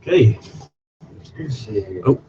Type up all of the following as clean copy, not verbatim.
Okay. Let's see. Oh.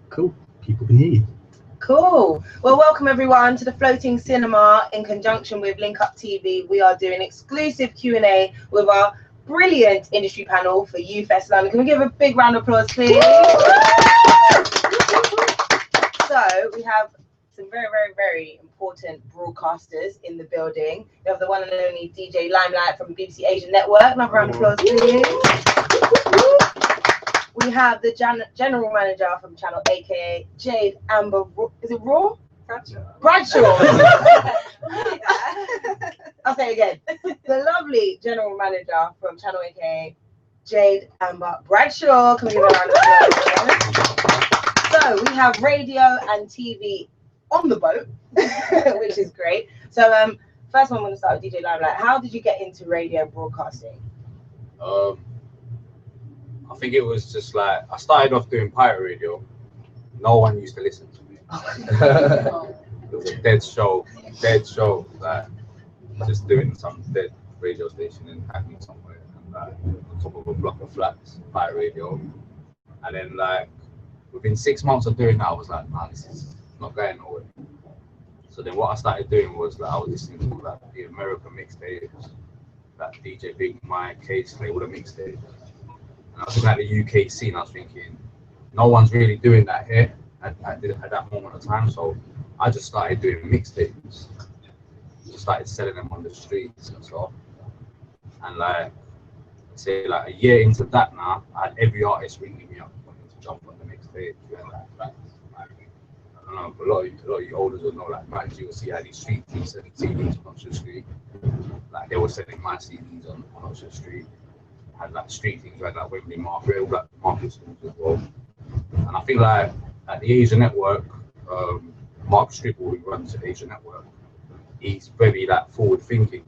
Cool. People can hear you. Cool. Well, welcome everyone to the Floating Cinema in conjunction with Link Up TV. We are doing exclusive Q&A with our brilliant industry panel for UFest London. Can we give a big round of applause, please? So we have some very, very, very important broadcasters in the building. We have the one and only DJ Limelight from BBC Asian Network. Another round of applause, please. We have the general manager from Channel, aka Jade Amber. Is it Raw? Bradshaw. I'll say it again. The lovely general manager from Channel, aka Jade Amber Bradshaw. Can we give a round of applause? So we have radio and TV on the boat, which is great. So first one, I'm going to start with DJ Limelight. How did you get into radio and broadcasting? I think it was just like, I started off doing pirate radio. No one used to listen to me. It was a dead show, like just doing some dead radio station in Hackney somewhere, and like on top of a block of flats, pirate radio. And then like within 6 months of doing that, I was like, man, this is not going nowhere. So then what I started doing was like, I was listening to like the American mixtapes, like DJ Big Mike, K-Slay, all the mixtapes. And I was looking at the UK scene, I was thinking, no one's really doing that here at that moment of time. So I just started doing mixtapes. Just started selling them on the streets and stuff. And like, say like a year into that now, I had every artist ringing me up wanting to jump on the mixtape. Like, I don't know, a lot of you older will know, like, man, you will see how these street teams selling CDs on Oxford Street. Like, they were selling my CDs on Oxford Street. Had like street things like that, Wembley Market, like market schools as well. And I think like at the Asian Network, Mark Stribble, who runs the Asian Network, he's very like forward thinking.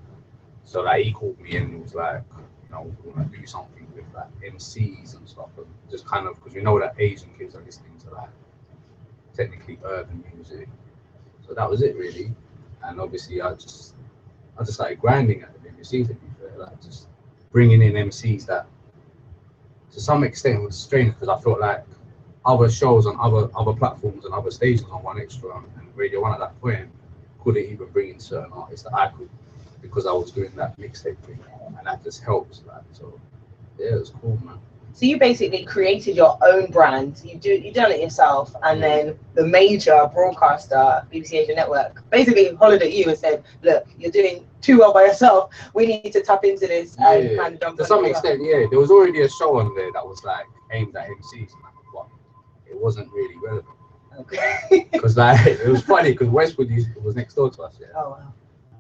So like he called me and he was like, you know, we want to do something with like MCs and stuff, and just kind of, because we know that Asian kids are listening to like technically urban music. So that was it really. And obviously I just started grinding at the BBC, to be fair, like just bringing in MCs that to some extent was strange, because I felt like other shows on other platforms and other stations on One Extra and Radio 1 at that point couldn't even bring in certain artists that I could, because I was doing that mixtape thing, and that just helps. Like, so yeah, it was cool, man. So you basically created your own brand. You done it yourself, and then the major broadcaster, BBC Asian Network, basically hollered at you and said, "Look, you're doing too well by yourself. We need to tap into this." And kind of jump to some extent, yeah. There was already a show on there that was like aimed at MCs, but it wasn't really relevant. Okay. Because like it was funny, because Westwood was next door to us. Yeah. Oh wow.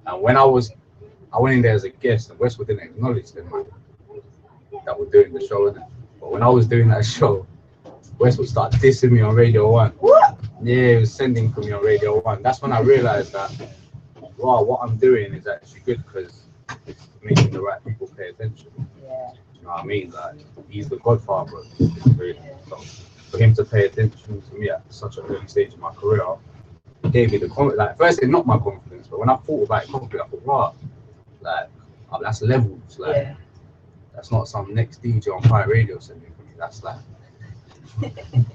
And when I went in there as a guest, and Westwood didn't acknowledge them, man, that were doing the show, innit? But when I was doing that show, Westwood started dissing me on Radio 1. What? Yeah, he was sending for me on Radio 1. That's when I realized that, wow, what I'm doing is actually good, because it's making the right people pay attention. Yeah. You know what I mean? Like, he's the godfather of this radio. So for him to pay attention to me at such an early stage of my career, it gave me the confidence. Like, first, it knocked my confidence, but when I thought about it properly, I thought, wow, like, oh, that's levels. Like, Yeah. that's not some next DJ on pirate radio sending for me. That's like,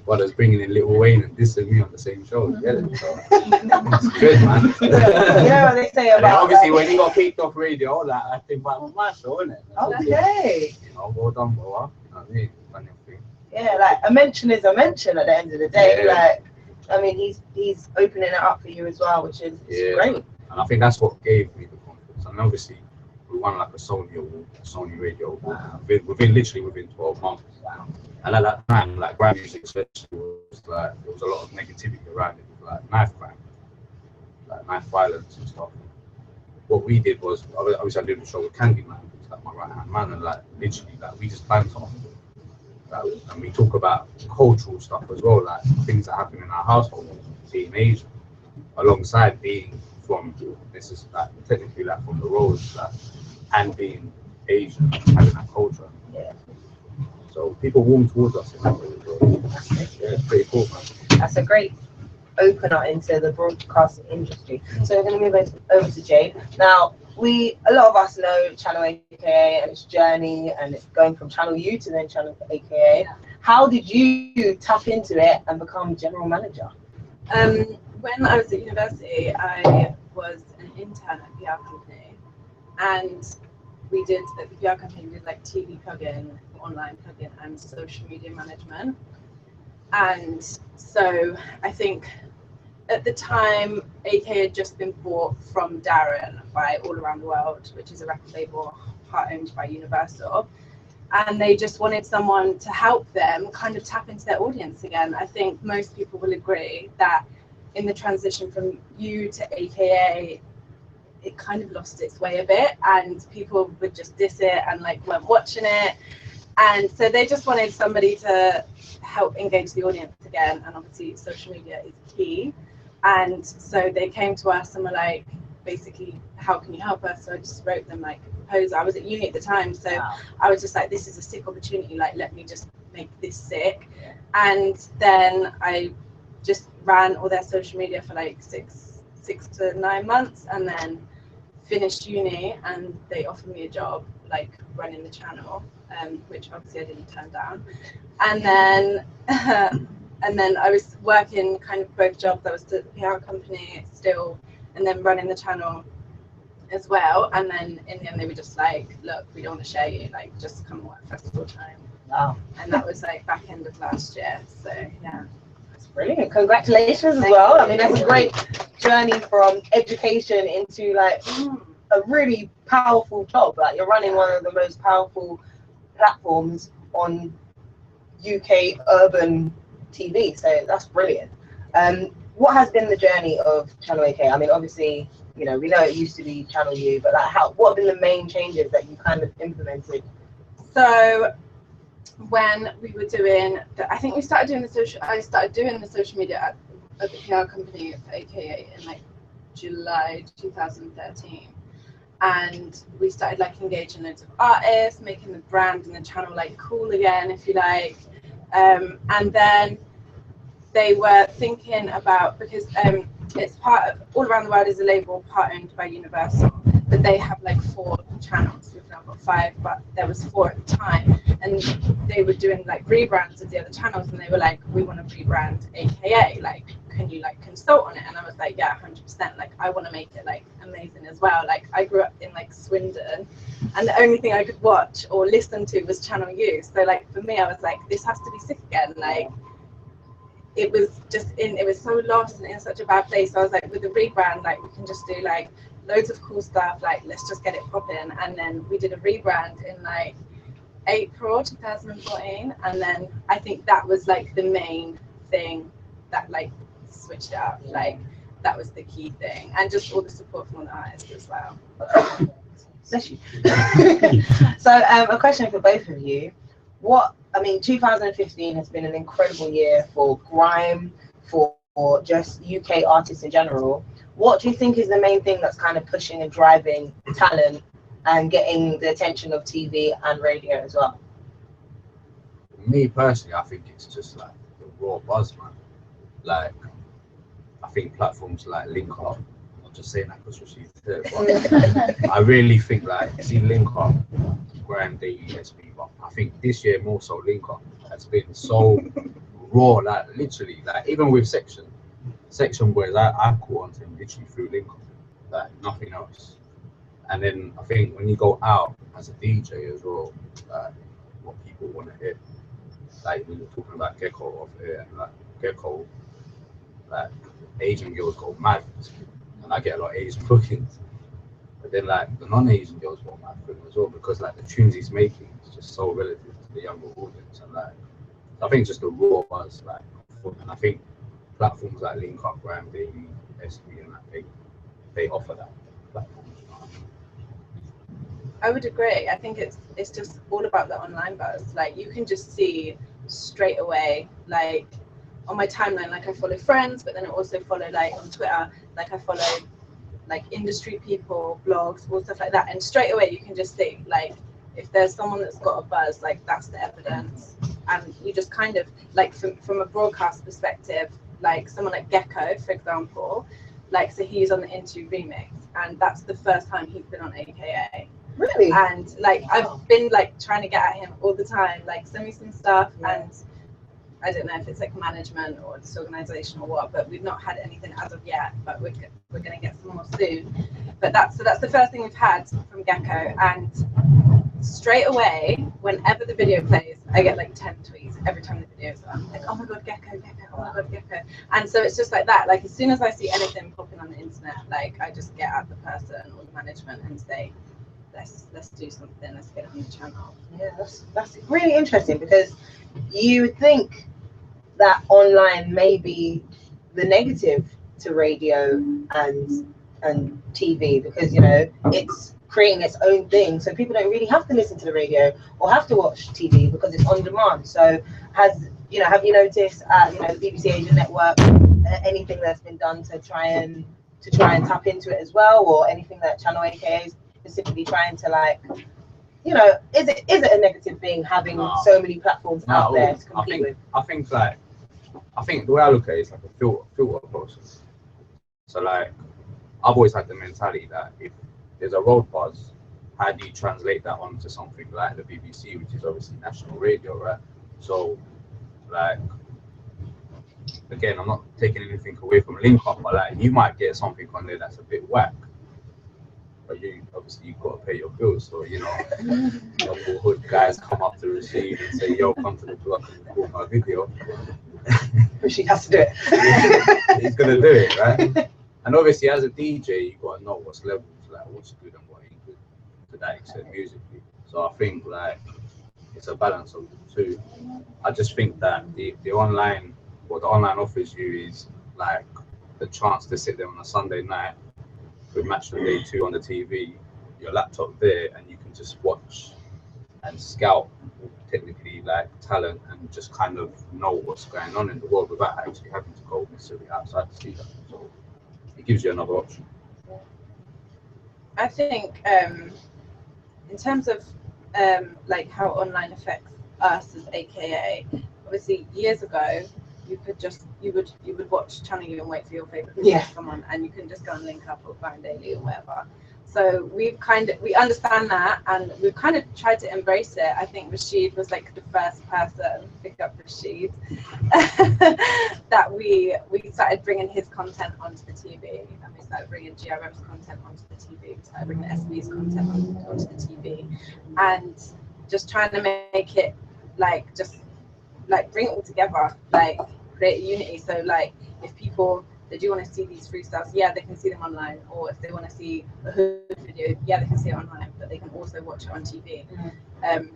well, there's bringing in Lil Wayne and dissing me on the same show. Get it? So it's good, man. You know what they say And then about obviously when he got kicked off radio, like, I think about my show, innit? Okay. You know, well done, bro. You know what I mean? Funny thing. Yeah, like a mention is a mention at the end of the day. Yeah. Like, I mean, he's opening it up for you as well, which is great. And I think that's what gave me the confidence. And obviously, we won like a Sony award, Sony radio award, within 12 months. And at that time, like grime music especially was like, there was a lot of negativity around it, with like knife crime, like knife violence and stuff. What we did was, obviously I did the show with Candyman, who's like my right hand man, and like literally like we just banned off. Like, and we talk about cultural stuff as well, like things that happen in our household, being Asian, alongside being from, this is like technically like from the roads, like, and being Asian, having that culture. Yeah. So people warm towards us in that way as well. Yeah, it's pretty cool, man. That's a great opener into the broadcast industry. So we're going to move over to Jade. Now, a lot of us know Channel AKA and its journey, and it's going from Channel U to then Channel AKA. how did you tap into it and become general manager? When I was at university, I was an intern at PR company, and we did at the PR company, we did like TV plugin, online plugin, and social media management. And so I think at the time, AK had just been bought from Darren by All Around the World, which is a record label part owned by Universal. And they just wanted someone to help them kind of tap into their audience again. I think most people will agree that in the transition from U to AKA, it kind of lost its way a bit, and people would just diss it and like weren't watching it. And so they just wanted somebody to help engage the audience again. And obviously social media is key. And so they came to us and were like, basically, how can you help us? So I just wrote them like a proposal. I was at uni at the time, so I was just like, this is a sick opportunity, like let me just make this sick. And then I just ran all their social media for like six to 9 months, and then finished uni, and they offered me a job like running the channel, which obviously I didn't turn down. And then and then I was working kind of both jobs. I was at the PR company still, and then running the channel as well. And then in the end they were just like, look, we don't want to share you, like just come work festival time. Wow. And that was like back end of last year. So yeah. That's brilliant. Congratulations as well. I mean, that's a great journey from education into like a really powerful job. Like you're running one of the most powerful platforms on UK urban TV. So that's brilliant. What has been the journey of Channel AK? I mean, obviously, you know, we know it used to be Channel U, but like what have been the main changes that you kind of implemented? So when we were doing, I think we started doing I started doing the social media at the PR company for AKA in like July 2013. And we started like engaging loads of artists, making the brand and the channel like cool again, if you like. And then they were thinking about, because it's part of All Around the World is a label part owned by Universal, but they have like 4 channels. We've now got 5, but there was 4 at the time, and they were doing like rebrands of the other channels, and they were like, we want to rebrand AKA, like can you like consult on it? And I was like, yeah, 100%, like I want to make it like amazing as well. Like I grew up in like Swindon, and the only thing I could watch or listen to was Channel U. So like for me, I was like, this has to be sick again. Like it was so lost and in such a bad place. So I was like, with the rebrand, like we can just do like loads of cool stuff, like let's just get it popping. And then we did a rebrand in like April 2014, and then I think that was like the main thing that like switched it up. Like that was the key thing, and just all the support from the artists as well. Bless you. So a question for both of you. 2015 has been an incredible year for grime, for just UK artists in general. What do you think is the main thing that's kind of pushing and driving talent and getting the attention of TV and radio as well? Me personally, I think it's just like the raw buzz, man. Like, I think platforms like Link Up, I'm not just saying that because she's there, but I really think like, see Link Up, Graham Daily, SB, but I think this year more so Link Up has been so raw, like literally, like even with Section Boys, I caught on to him literally through Link Up, like nothing else. And then I think when you go out as a DJ as well, like what people want to hear, like when you're talking about Gecko off here, and like Gecko, like Asian girls go mad, and I get a lot of Asian bookings. But then like the non-Asian girls go mad for him as well, because like the tunes he's making is just so relative to the younger audience, and like I think just the raw buzz, like, and I think platforms like Link Up, Graham Daily, SB, and like they offer that platform. I would agree. I think it's just all about the online buzz. Like you can just see straight away, like on my timeline, like I follow friends, but then I also follow like on Twitter, like I follow like industry people, blogs, all stuff like that. And straight away you can just see like if there's someone that's got a buzz, like that's the evidence. And you just kind of like from a broadcast perspective, like someone like Gecko, for example, like so he's on the Into remix, and that's the first time he's been on AKA. Really? And like I've been like trying to get at him all the time, like send me some stuff, and I don't know if it's like management or disorganization or what, but we've not had anything as of yet, but we're going to get some more soon. But that's the first thing we've had from Gecko, and straight away, whenever the video plays, I get like 10 tweets every time the video's on. Like, oh my god, Gecko, oh my god, Gecko. And so it's just like that. Like, as soon as I see anything popping on the internet, like, I just get at the person or the management and say, let's do something, let's get it on the channel. Yeah, that's really interesting, because you would think that online may be the negative to radio and TV, because, you know, it's creating its own thing, so people don't really have to listen to the radio or have to watch TV because it's on demand. So have you noticed you know, the BBC Asian network, anything that's been done to try and tap into it as well, or anything that Channel AKA is specifically trying to, like, you know, is it a negative thing having so many platforms out there to compete with? I think the way I look at it is like a filter process. So like, I've always had the mentality that if there's a road buzz, how do you translate that onto something like the BBC, which is obviously national radio, right? So like, again, I'm not taking anything away from Link Up, but like, you might get something on there that's a bit whack, but you've got to pay your bills. So, you know, local hood guys come up to receive and say, yo, come to the block and record my video. But she has to do it. He's gonna do it, right? And obviously, as a DJ, you gotta know what's levels, like what's good and what ain't good to that extent musically. So I think like it's a balance of the two. I just think that the online, what the online offers you is like the chance to sit there on a Sunday night with Match of the Day 2 on the TV, your laptop there, and you can just watch and scout technically like talent and just kind of know what's going on in the world without actually having to go necessarily outside to see that. So it gives you another option. I think in terms of like how online affects us as AKA, obviously years ago you would watch Channel U and wait for your favorite video to come on, and you can just go and link up or Fine Daily or whatever. So we understand that, and we've kind of tried to embrace it. I think Rashid was like the first person, pick up Rashid, that we started bringing his content onto the TV, and we started bringing GRM's content onto the TV. We started bringing SB's content onto the TV, and just trying to make it like just like bring it all together, like create unity. So like if people, they do want to see these freestyles, yeah, they can see them online, or if they want to see a hood video, yeah, they can see it online, but they can also watch it on TV. And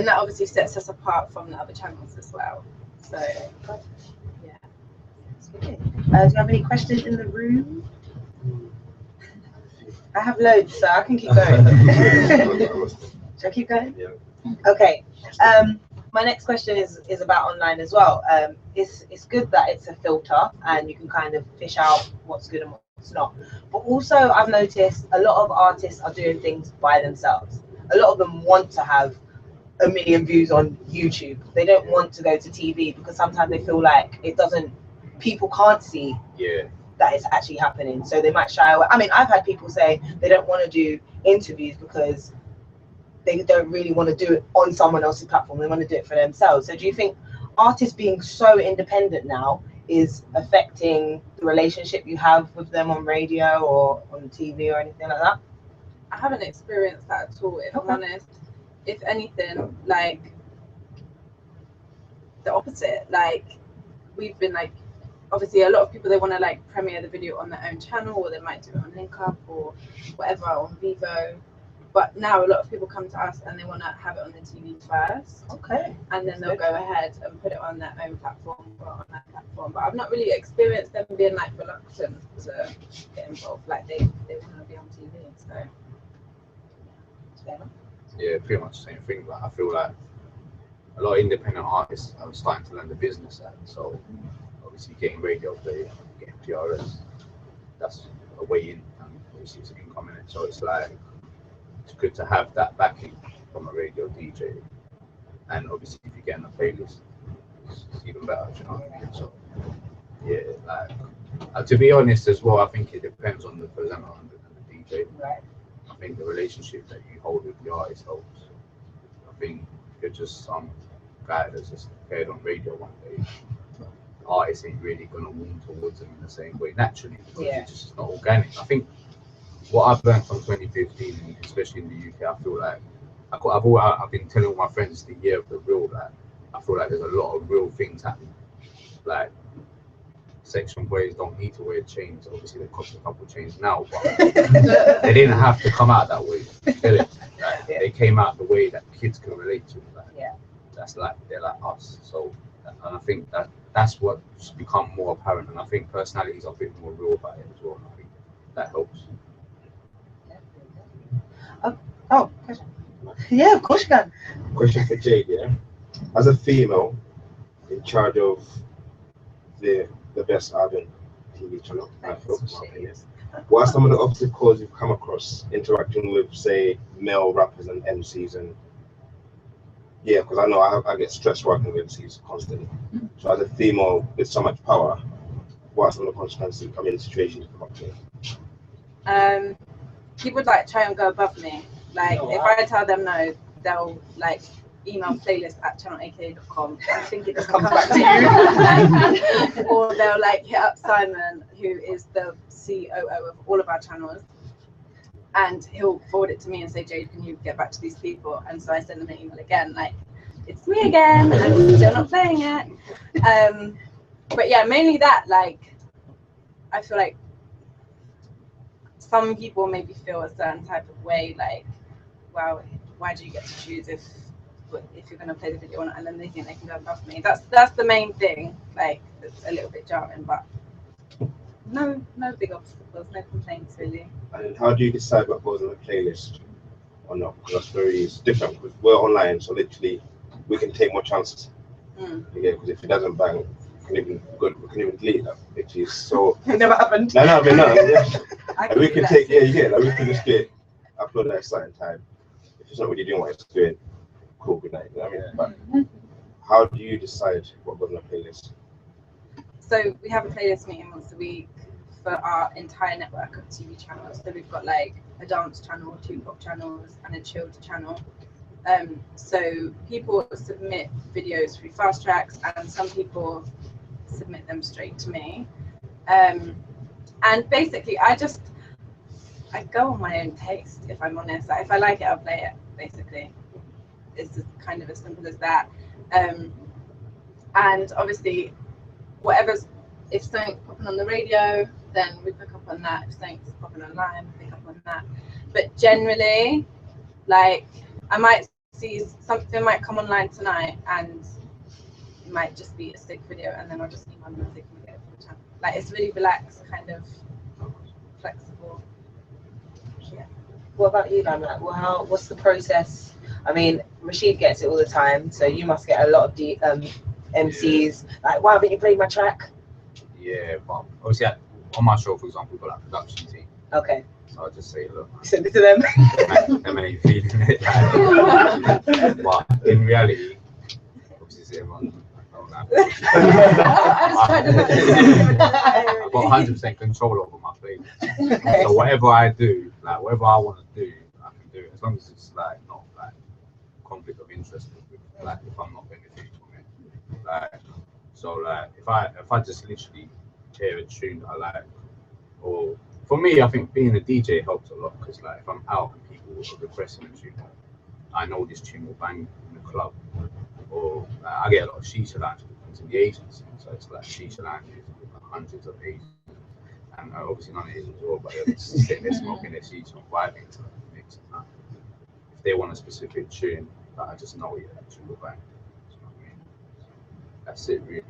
that obviously sets us apart from the other channels as well. So yeah. Do you have any questions in the room? I have loads, so I can keep going. Shall I keep going? Yeah. Okay. My next question is about online as well. It's good that it's a filter and you can kind of fish out what's good and what's not. But also, I've noticed a lot of artists are doing things by themselves. A lot of them want to have 1 million views on YouTube. They don't want to go to TV because sometimes they feel like people can't see that it's actually happening. So they might shy away. I mean, I've had people say they don't want to do interviews because they don't really want to do it on someone else's platform. They want to do it for themselves. So do you think artists being so independent now is affecting the relationship you have with them on radio or on TV or anything like that? I haven't experienced that at all, if I'm honest. If anything, like the opposite. Like we've been like, obviously a lot of people, they want to like premiere the video on their own channel, or they might do it on Link Up or whatever on Vivo. But now a lot of people come to us and they want to have it on the TV first. Okay. And then they'll go ahead and put it on their own platform or on that platform. But I've not really experienced them being like reluctant to get involved. Like they want to be on TV. So yeah, pretty much the same thing. Like I feel like a lot of independent artists are starting to learn the business side. So obviously getting radio play, getting PRS, that's a way in, and obviously it's an income in it. So it's like, it's good to have that backing from a radio DJ, and obviously if you get in a playlist, it's even better, you know what I mean? So yeah, like to be honest as well, I think it depends on the presenter and the DJ. Right. I think the relationship that you hold with the artist helps. I think if you're just some guy that's just appeared on radio one day, artists ain't really gonna warm towards him in the same way naturally, because it's just not organic. I think what I've learned from 2015, especially in the UK, I feel like I've been telling all my friends the year of the real. Like, I feel like there's a lot of real things happening. Like, section boys don't need to wear chains. Obviously, they cost a couple of chains now, but they didn't have to come out that way. They came out the way that kids can relate to. Like, that's like they're like us. So, and I think that's what's become more apparent. And I think personalities are a bit more real about it as well. And I think that helps. Oh, question. Yeah, of course you can. Question for Jade, yeah? As a female in charge of the best urban TV channel, I feel, in my opinion, what are some of the obstacles you've come across interacting with, say, male rappers and MCs? And yeah, because I know I get stressed working with MCs constantly. So as a female with so much power, what are some of the consequences of in situations you come up to? People like try and go above me. Like, if I tell them no, they'll like email playlist@channelak.com. I think it just comes back to you. Or they'll like hit up Simon, who is the COO of all of our channels, and he'll forward it to me and say, Jade, can you get back to these people? And so I send them an email again, like, it's me again, I'm still not playing it. But yeah, mainly that. Like, I feel like some people maybe feel a certain type of way, like, well, why do you get to choose if you're going to play the video or not? And then they think they can go above me. That's the main thing. Like, it's a little bit jarring, but no big obstacles, no complaints really. And how do you decide what goes on the playlist or not? Because it's different. Because we're online, so literally we can take more chances. Yeah, because if it doesn't bang, we can even delete that. Which is so. It never happened. No. Yeah. Like, we can take, you get, like, we can just get upload at a certain time. If it's not really doing what it's doing, cool, good night. You know what I mean? But how do you decide what goes on the playlist? So we have a playlist meeting once a week for our entire network of TV channels. So we've got like a dance channel, 2 pop channels, and a chilled channel. So people submit videos through Fast Tracks, and some people submit them straight to me. And basically, I go on my own taste, if I'm honest. Like, if I like it, I'll play it, basically. It's just kind of as simple as that. And obviously, if something's popping on the radio, then we pick up on that. If something's popping online, we pick up on that. But generally, like, I might see something might come online tonight, and it might just be a stick video, and then I'll just email them and say, can we get it for the channel? Like, it's really relaxed, kind of flexible. Yeah. What about you, Lam? Like, well, what's the process? I mean, Rashid gets it all the time, so you must get a lot of MCs. Like, why haven't you played my track? Yeah, but obviously on my show, for example, we've got like a production team. Okay. So I'll just say, look, Send it to them. them ain't feeling it. But in reality, obviously, everyone. I've got 100% control over my playlist. So whatever I do, like whatever I want to do, I can do it, as long as it's like not like conflict of interest with, like, if I'm not benefiting from it. Like, so like if I just literally hear a tune that I like, or for me, I think being a DJ helps a lot, because like if I'm out and people are requesting a tune, I know this tune will bang in the club. Or I get a lot of shisha lounge bookings in the agency, so it's like shisha lounges with like hundreds of Asians, and obviously none of Asians as well, but they're just sitting there smoking their shisha and vibing to the mix. And if they want a specific tune, I just know that tune will bang. You know what I mean? That's it, really.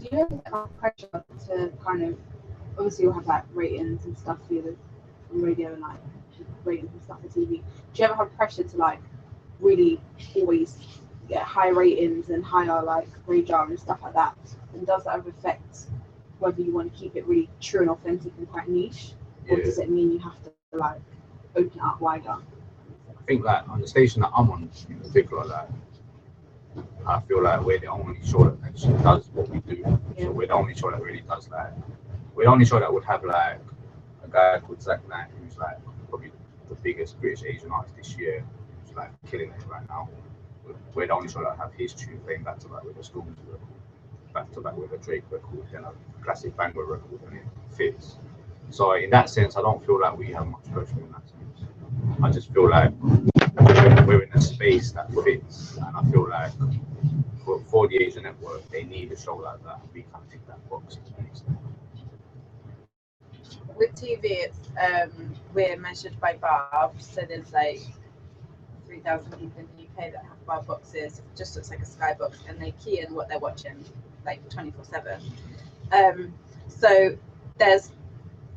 Do you ever have pressure to kind of, obviously you'll have like ratings and stuff from radio and like ratings and stuff for TV. Do you ever have pressure to like really always get high ratings and higher like radar and stuff like that? And does that affect whether you want to keep it really true and authentic and quite niche, or does it mean you have to like open it up wider? I think like on the station that I'm on in particular, like I feel like we're the only show that actually does what we do. So we're the only show that really does like. We're the only show that would have like a guy called Zach Knight, who's like probably the biggest British Asian artist this year, who's like killing it right now. we're the only show that have his tune playing back to back with a Stormzy record, back to back with a Drake record, then a classic banger record, and it fits. So in that sense, I don't feel like we have much pressure in that sense. I just feel like we're in a space that fits, and I feel like for the Asian network, they need a show like that. We can't tick that box. With TV, it's we're measured by barb, so there's like 3,000 people in the UK that have barb boxes. It just looks like a skybox, and they key in what they're watching like 24/7. So there's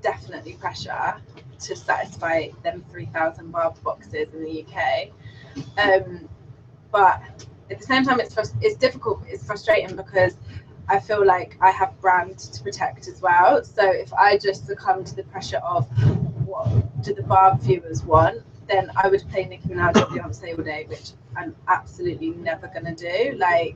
definitely pressure to satisfy them 3,000 barb boxes in the UK. But at the same time, it's difficult. It's frustrating because I feel like I have brand to protect as well. So if I just succumb to the pressure of what do the barb viewers want, then I would play Nicki Minaj or Beyonce all day, which I'm absolutely never gonna do. Like,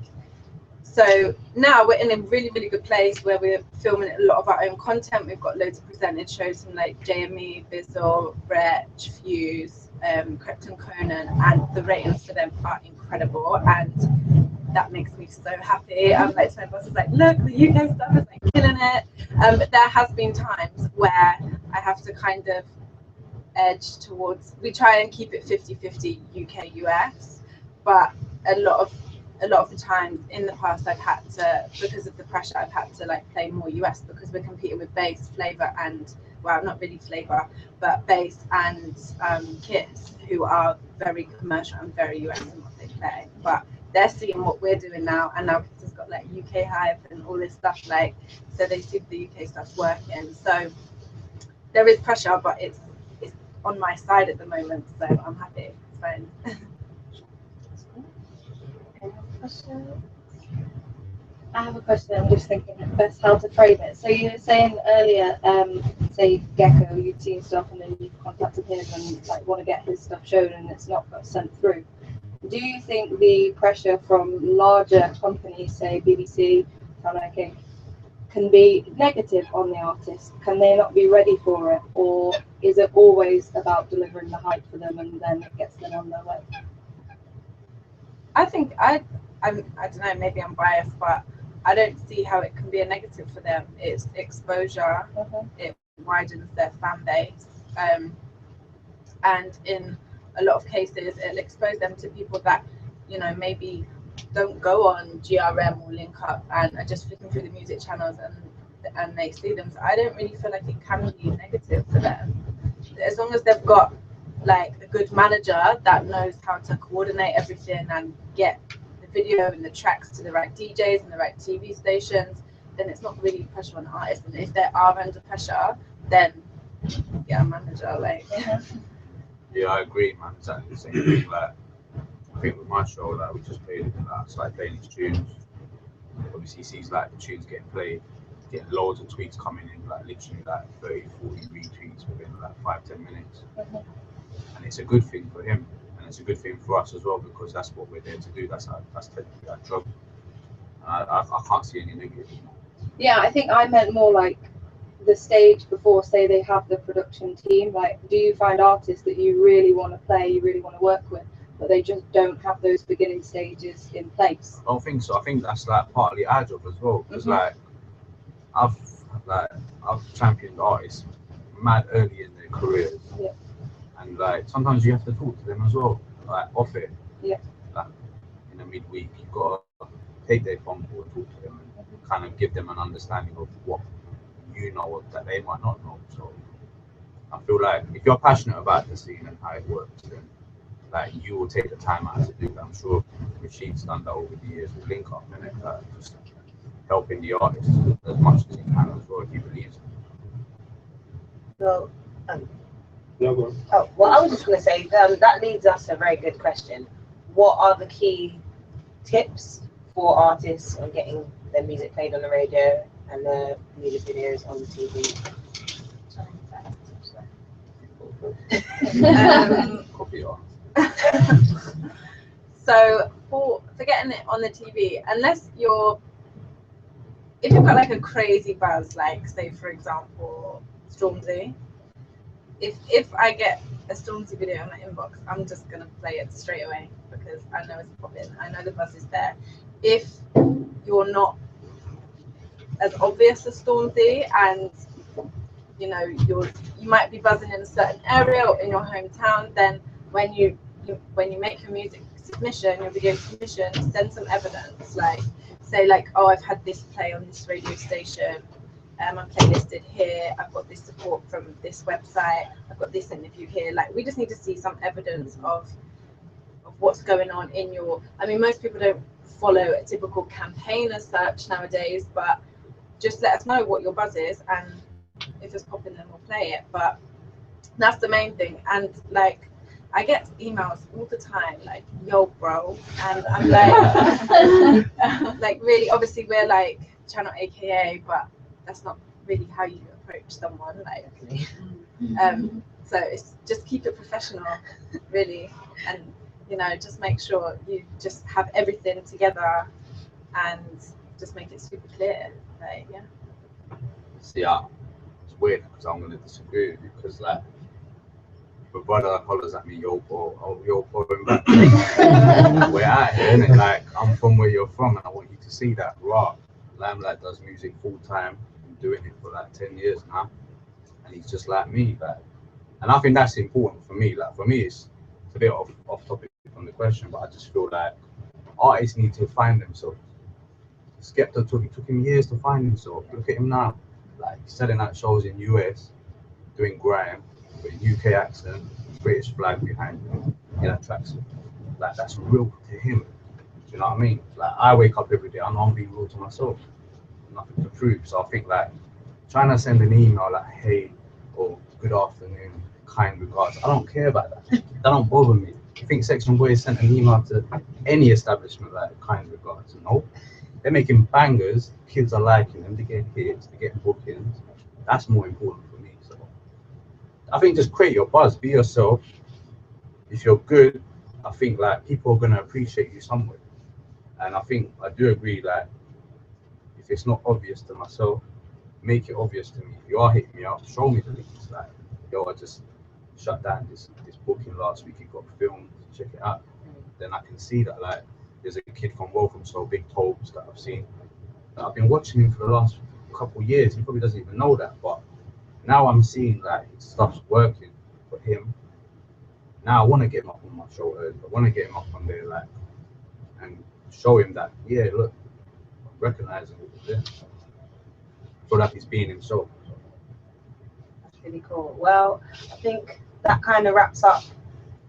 so now we're in a really, really good place where we're filming a lot of our own content. We've got loads of presented shows from like JME, Bizzle, Wretch, Fuse, Krypton Conan, and the ratings for them are incredible, and that makes me so happy. Like, my boss is like, look, the UK stuff is like killing it. But there has been times where I have to kind of edge towards, we try and keep it 50-50 UK US, but a lot of the times in the past I've had to, because of the pressure, I've had to like play more US because we're competing with Bass, Flavor, and, well, not really Flavor, but Bass and Kiss, who are very commercial and very US in what they play. But they're seeing what we're doing now, and now Kiss has got like UK hype and all this stuff, like, so they see the UK stuff's working. So there is pressure, but it's on my side at the moment, so I'm happy. It's fine. I have a question. I'm just thinking at first how to frame it. So you were saying earlier, say Gecko, you've seen stuff and then you've contacted him and like want to get his stuff shown and it's not got sent through. Do you think the pressure from larger companies, say BBC, Channel can be negative on the artist? Can they not be ready for it, or is it always about delivering the hype for them and then it gets them on their way? I think I don't know, maybe I'm biased, but I don't see how it can be a negative for them. It's exposure. It widens their fan base, and in a lot of cases it'll expose them to people that, you know, maybe don't go on GRM or Link Up and are just flicking through the music channels and they see them. So I don't really feel like it can be negative for them, as long as they've got like a good manager that knows how to coordinate everything and get the video and the tracks to the right DJs and the right TV stations. Then it's not really pressure on artists, and if they are under pressure, then get a manager. Like, Yeah, I agree, man. Exactly the same thing. Like, I think with my show, like, we just played it, like, started playing these tunes. Obviously, sees like the tunes getting played, getting loads of tweets coming in, like literally like 30, 40 retweets within like 5-10 minutes. And it's a good thing for him, and it's a good thing for us as well, because that's what we're there to do. That's technically our job. I can't see any negative. Yeah, I think I meant more like the stage before, say they have the production team. Like, do you find artists that you really want to play, you really want to work with, but they just don't have those beginning stages in place? I don't think so. I think that's like partly our job as well, because like I've championed artists mad early in their careers, and like sometimes you have to talk to them as well, like off it. Like in the midweek, you've got to take their phone call and talk to them and kind of give them an understanding of what you know that they might not know. So I feel like if you're passionate about the scene and how it works, then like you will take the time out to do that. I'm sure Rashid's done that over the years with Link Up, and just helping the artist as much as he can as well if he believes in it. So, No, go on. oh, well, I was just going to say that leads us to a very good question. What are the key tips for artists on getting their music played on the radio and their music videos on TV? Copy on. So for getting it on the TV, unless if you've got like a crazy buzz, like say for example Stormzy, if I get a Stormzy video in my inbox, I'm just gonna play it straight away because I know it's popping. I know the buzz is there. If you're not as obvious as Stormzy, and you know you might be buzzing in a certain area or in your hometown, then when you make your music submission, your video submission, send some evidence. Like say like, oh, I've had this play on this radio station. I'm playlisted here. I've got this support from this website. I've got this interview here. Like we just need to see some evidence of what's going on in your. I mean, most people don't follow a typical campaign as such nowadays, but just let us know what your buzz is, and if it's popping, then we'll play it. But that's the main thing. And like, I get emails all the time, like, "Yo, bro," and I'm like, like really. Obviously, we're like Channel AKA, but that's not really how you approach someone. Like, so it's just keep it professional, really, and you know, just make sure you just have everything together and just make it super clear. Like, yeah. See, it's weird because I'm gonna disagree with you because like my brother hollers at me, yo, bro, oh, yo, bro, back. We're at it, innit? Like I'm from where you're from, and I want you to see that. Raw, Lamlight does music full time, been doing it for like 10 years now, and he's just like me, like, and I think that's important for me. Like for me, it's a bit off topic from the question, but I just feel like artists need to find themselves. Skepta took him years to find himself. Look at him now, like selling out shows in US, doing grime with a UK accent, British flag behind him in a tracksuit. Like that's real to him. Do you know what I mean? Like I wake up every day, I know I'm being real to myself, nothing to prove. So I think like trying to send an email like hey or good afternoon, kind regards, I don't care about that. That don't bother me. You think Section Boys sent an email to any establishment like kind regards? No. They're making bangers, kids are liking them, they're getting hits, they're getting bookings. That's more important for me. So I think just create your buzz, be yourself. If you're good, I think like people are gonna appreciate you somewhere. And I think I do agree, like if it's not obvious to myself, make it obvious to me. If you are hitting me up, show me the links. Like, yo, I just shut down this booking last week, it got filmed, check it out. Then I can see that like there's a kid from Welcome So Big Tobes that I've seen. That I've been watching him for the last couple of years. He probably doesn't even know that, but now I'm seeing like stuff's working for him. Now I want to get him up on my show early. I want to get him up on there, like, and show him that, yeah, look, recognizing it. Yeah. Feel like he's being himself. That's really cool. Well, I think that kind of wraps up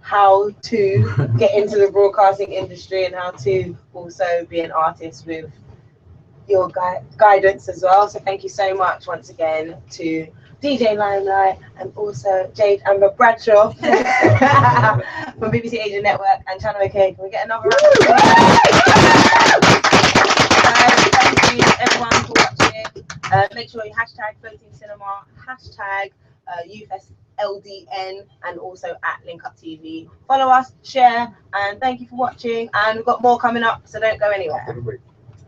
how to get into the broadcasting industry and how to also be an artist with your guidance as well. So thank you so much once again to DJ Limelight and also Jade Amber Bradshaw from BBC Asian Network and Channel OK. Can we get another round of applause? Thank you everyone for watching. Make sure you hashtag Floating Cinema, hashtag UFest LDN, and also at Link Up TV. Follow us, share, and thank you for watching. And we've got more coming up, so don't go anywhere.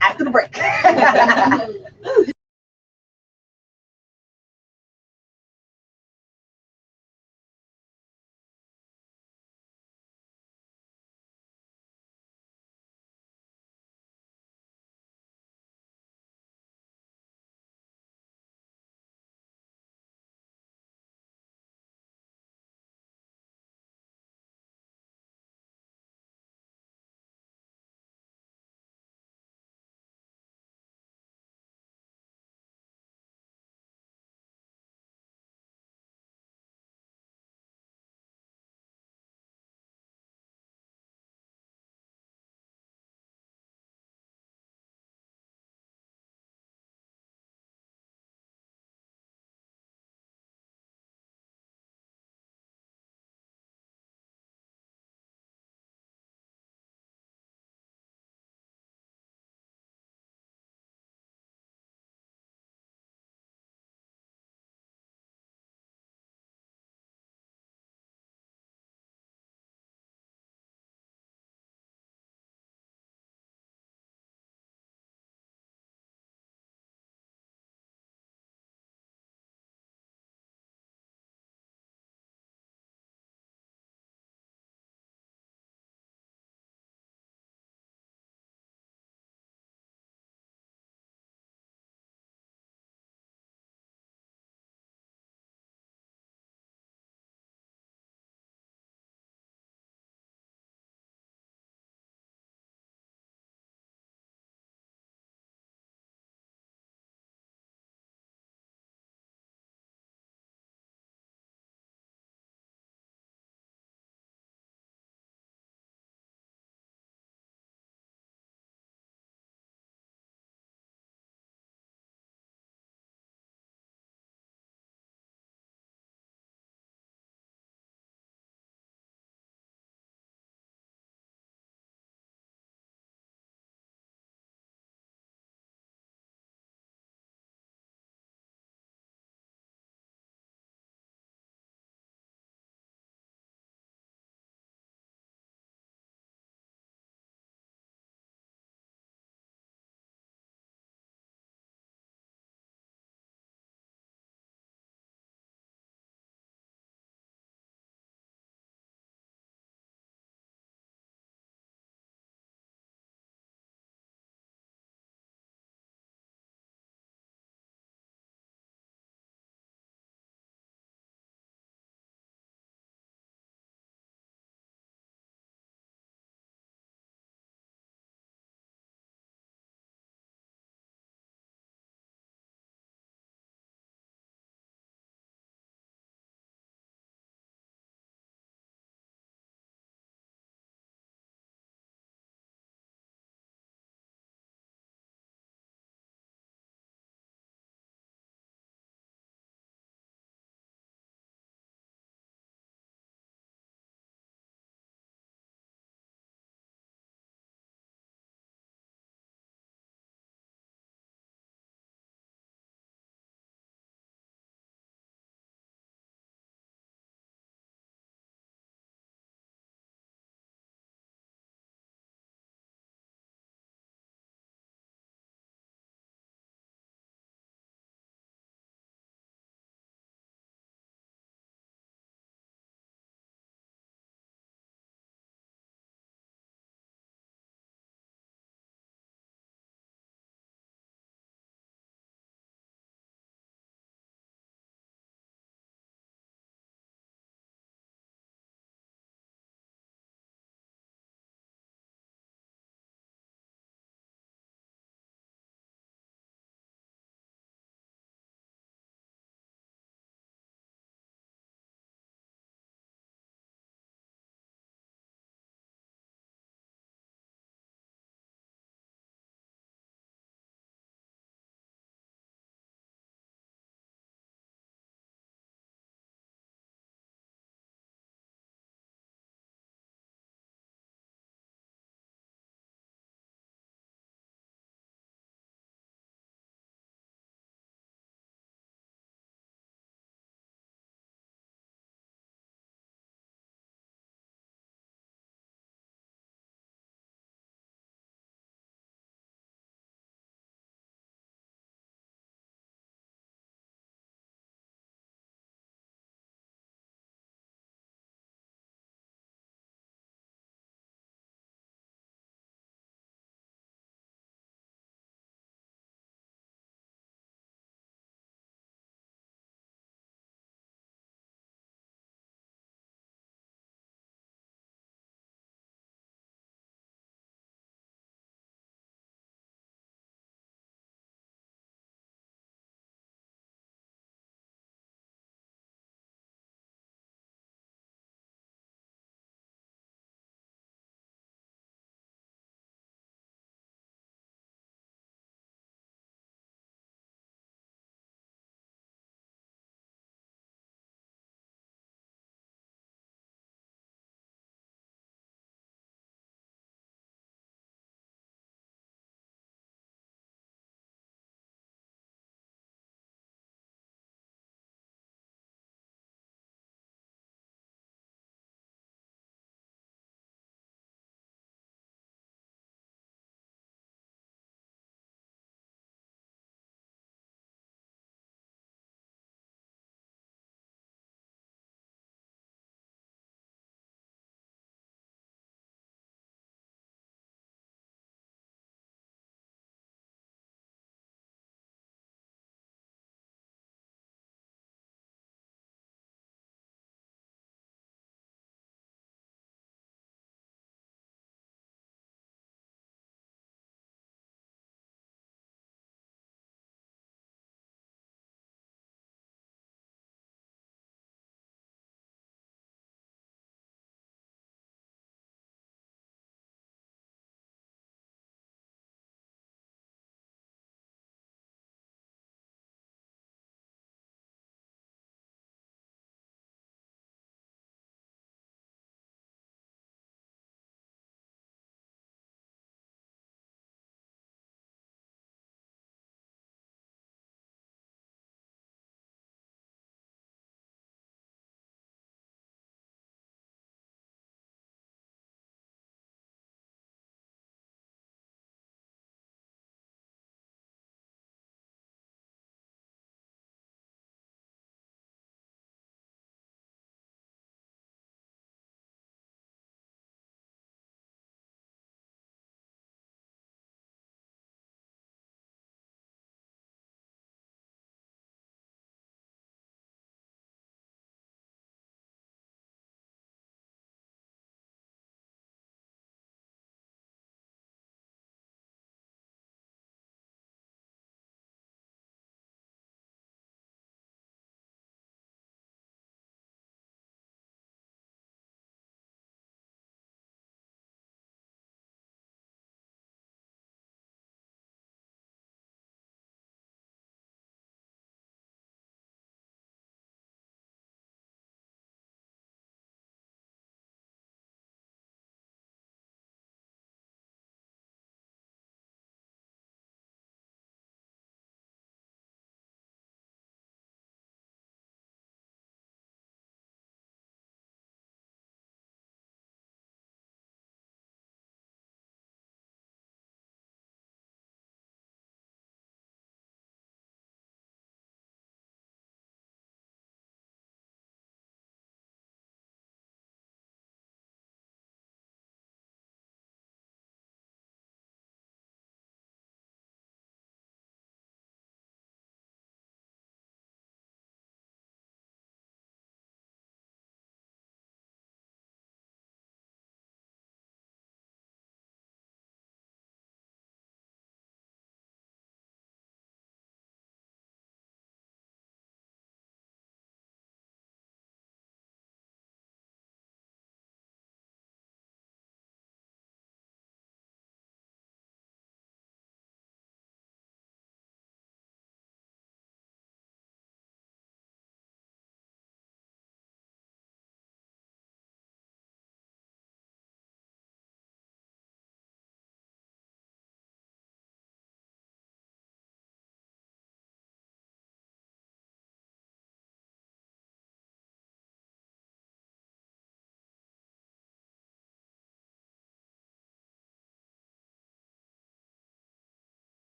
After the break.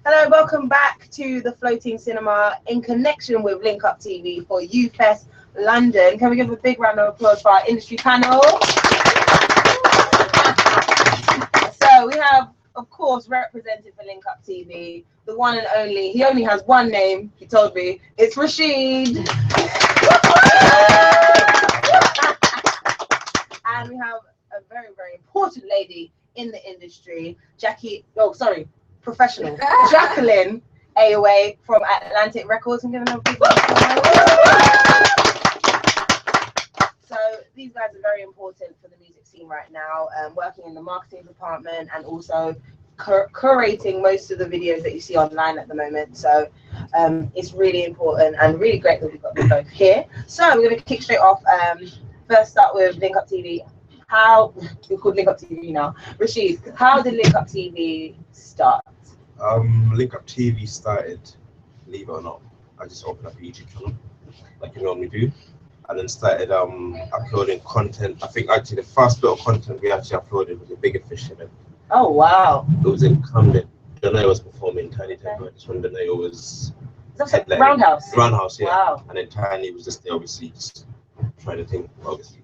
Hello, welcome back to the Floating Cinema in connection with Link Up TV for UFest London. Can we give a big round of applause for our industry panel? So we have, of course, represented for Link Up TV, the one and only, he only has one name, he told me, it's Rashid. And we have a very, very important lady in the industry, professional, Jacqueline AOA from Atlantic Records. I'm giving her a big round. So these guys are very important for the music scene right now, working in the marketing department and also curating most of the videos that you see online at the moment. So it's really important and really great that we've got them both here. So we're going to kick straight off. First start with Link Up TV. How, we're called Link Up TV now. Rashid, how did Link Up TV start? Link Up TV started, believe it or not, I just opened up a YouTube channel, like you normally do, and then started uploading content. I think actually the first bit of content we actually uploaded was a Bigger Fish event. Oh, wow. It was in Camden. Danae was performing, Tiny Temper, just when Danae was headlining. Roundhouse? Roundhouse, yeah. Wow. And then Tiny was just there, obviously, just trying to think, obviously,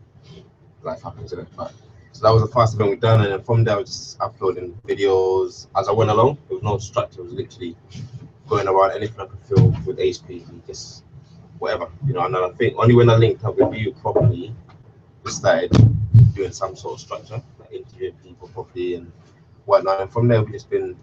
life happens in it. But so that was the first event we done, and then from there I was just uploading videos as I went along. There was no structure, it was literally going around anything I could film with HP, just whatever, you know. And then I think only when I linked up with you properly, we started doing some sort of structure, like interviewing people properly and whatnot. And from there we've just been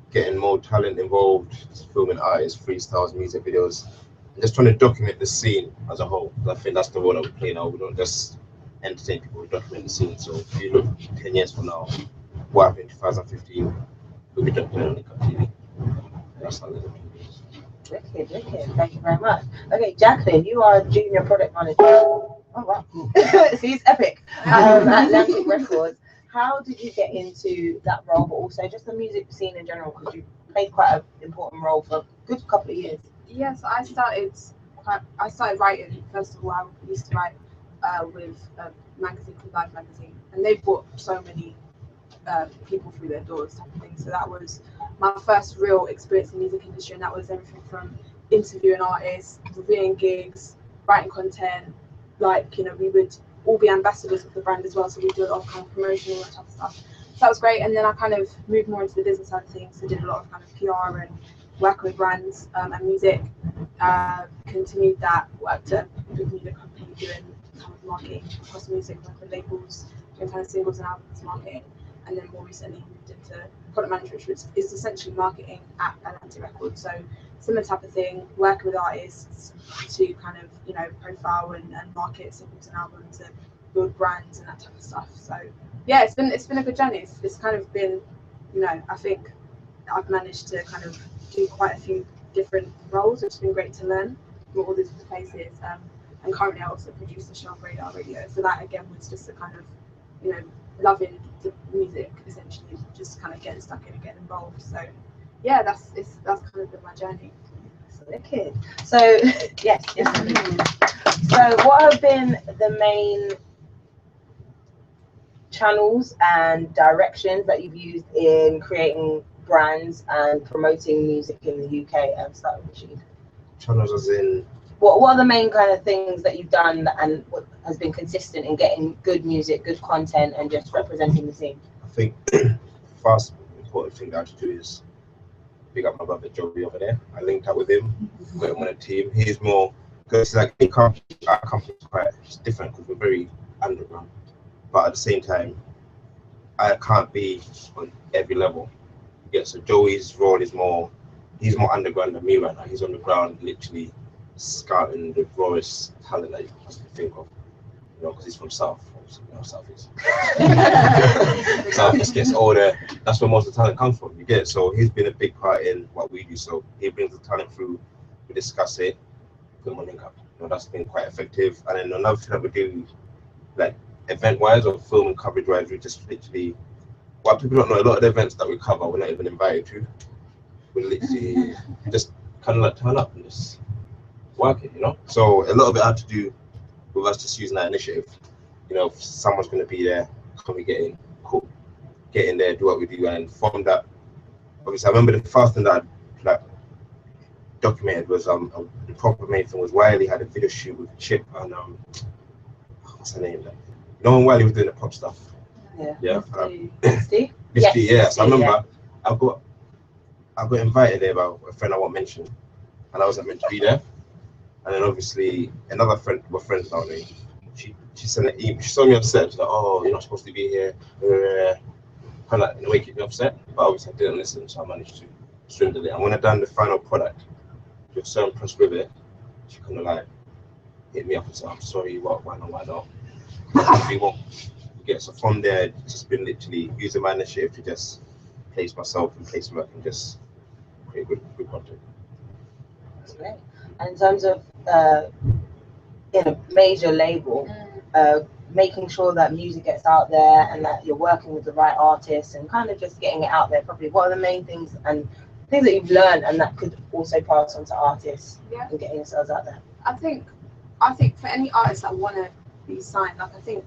getting more talent involved, just filming artists, freestyles, music videos, and just trying to document the scene as a whole. I think that's the role that we play now. We don't just entertain people, we document the scene. So if you look 10 years from now, what happened in 2015, we'll be documenting on Link Up TV. That's how Link Up TV is. Wicked. Thank you very much. Okay, Jacqueline, you are junior product manager. Oh, wow. See, it's epic. At Atlantic Records. How did you get into that role, but also just the music scene in general? Because you played quite an important role for a good couple of years. Yes, I started writing. First of all, I used to write with a magazine called Live Magazine, and they brought so many people through their doors, type of thing. So that was my first real experience in the music industry, and that was everything from interviewing artists, reviewing gigs, writing content. Like, you know, we would all be ambassadors of the brand as well, so we do a lot of kind of promotion and that type of stuff. So that was great, and then I kind of moved more into the business side of things. So did a lot of kind of PR and work with brands and music. Continued that, worked at a big media company doing kind of marketing across music, working with labels, doing kind of singles and albums marketing, and then more recently moved into product management, which is essentially marketing at Atlantic Records. So similar type of thing, working with artists to kind of, you know, profile and market singles and albums and build brands and that type of stuff. So yeah, it's been a good journey. It's kind of been, you know, I think I've managed to kind of do quite a few different roles, which has been great to learn from all these different places. And currently I also produce the show on Radar Radio. So that again was just a kind of, you know, loving the music, essentially, just kind of getting stuck in and getting involved. So yeah, that's kind of been my journey. Okay. So yes. So what have been the main channels and directions that you've used in creating brands and promoting music in the UK? Start with Rashid. Channels as in? What are the main kind of things that you've done and what has been consistent in getting good music, good content, and just representing the scene? I think first important thing that I have to do is big up my brother Joey over there. I linked up with him, got him on a team. He's more, because like our company is quite different because we're very underground, but at the same time, I can't be on every level. Yeah, so Joey's role is more, he's more underground than me right now. He's on the ground, literally scouting the rawest talent that you can possibly think of. You know, because he's from South, obviously, you know, South is. South just gets all the, that's where most of the talent comes from, you get it? So he's been a big part in what we do. So he brings the talent through, we discuss it, put them on Link Up. You know, that's been quite effective. And then another thing that we do, like event-wise or film and coverage-wise, we just literally, what people don't know, a lot of the events that we cover, we're not even invited to. We literally just kind of like turn up and just work it, you know? So a lot of it had to do with us just using that initiative. You know, if someone's going to be there, can we get in? Cool. Get in there, do what we do, and from that, obviously I remember the first thing that I like documented was the proper main thing was Wiley had a video shoot with Chip and what's her name? Like, you know when Wiley was doing the pop stuff? Yeah. Misty? Yes, Yeah. So I Misty, remember I got invited there by a friend I won't mention, and I wasn't meant to be there. And then obviously another friend, we're friends now, she sent an email. She saw me upset. She's like, "Oh, you're not supposed to be here." Kind of like in a way keep me upset, but obviously I didn't listen, so I managed to swindle it. And when I done the final product, with so impressed with it, she kind of like hit me up and said, "I'm sorry, why not? We won't get." So from there, it's just been literally using my initiative to just place myself and place work and just create good content. That's great. And in terms of in a major label, making sure that music gets out there and that you're working with the right artists and kind of just getting it out there properly. What are the main things and things that you've learned and that could also pass on to artists and getting yourselves out there? I think for any artists that want to be signed, like I think,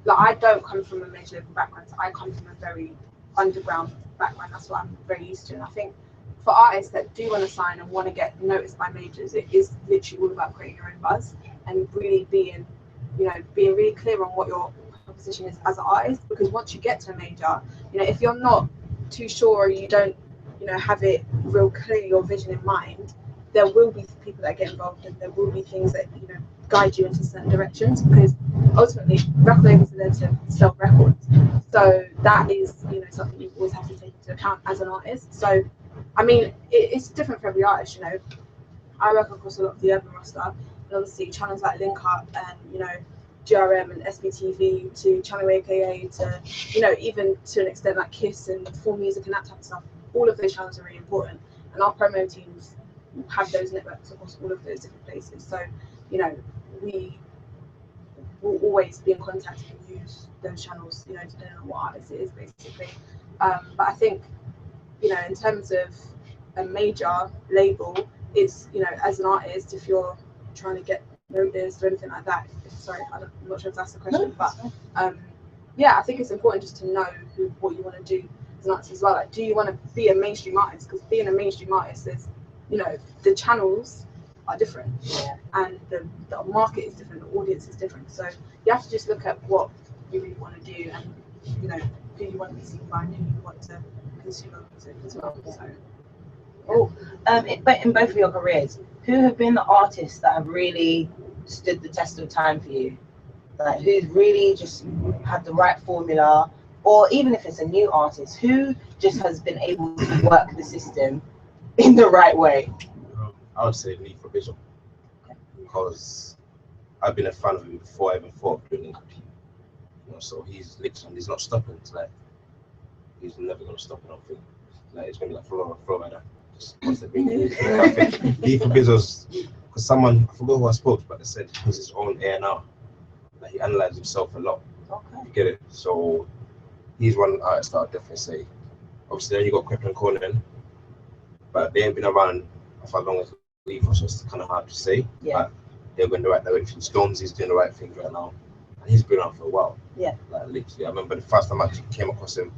like I don't come from a major label background, so I come from a very underground background. That's what I'm very used to. And I think for artists that do want to sign and want to get noticed by majors, it is literally all about creating your own buzz and really being really clear on what your position is as an artist. Because once you get to a major, if you're not too sure or you don't, have it real clear, your vision in mind, there will be people that get involved and there will be things that guide you into certain directions, because ultimately record labels are there to sell records. So that is something you always have to take into account as an artist. So I mean it's different for every artist. I work across a lot of the urban roster, and obviously channels like Link Up and GRM and SBTV to Channel AKA to even to an extent like Kiss and Full Music and that type of stuff. All of those channels are really important, and our promo teams have those networks across all of those different places. So we will always be in contact and use those channels, depending on what artist it is, basically. But I think in terms of a major label, it's as an artist, if you're trying to get noticed or anything like that. Sorry, I'm not sure if that's the question, but I think it's important just to know what you want to do as an artist as well. Like, do you want to be a mainstream artist? Because being a mainstream artist is, the channels are different, and the market is different, the audience is different. So you have to just look at what you really want to do, and who you want to be seen by, and who you want to consume music as well. So. But in both of your careers, who have been the artists that have really stood the test of time for you? Like, who's really just had the right formula, or even if it's a new artist, who just has been able to work the system in the right way? I would say Lee for Visual, because I've been a fan of him before I even thought of doing it. So he's not stopping. It's like he's never gonna stop. I don't think. Like it's gonna be like flow like that. Lee for Visual's, because someone, I forgot who I spoke to, but they said he's his own air now. Like he analyzes himself a lot. Okay. You get it? So he's one artist that I'd definitely say. Obviously then you got Krypton Conan, but they ain't been around for as long as Lee, so it's kind of hard to say. Yeah. But they're going the right direction. Stormzy's doing the right things right now, and he's been around for a while. Yeah. Like literally, I remember the first time I actually came across him,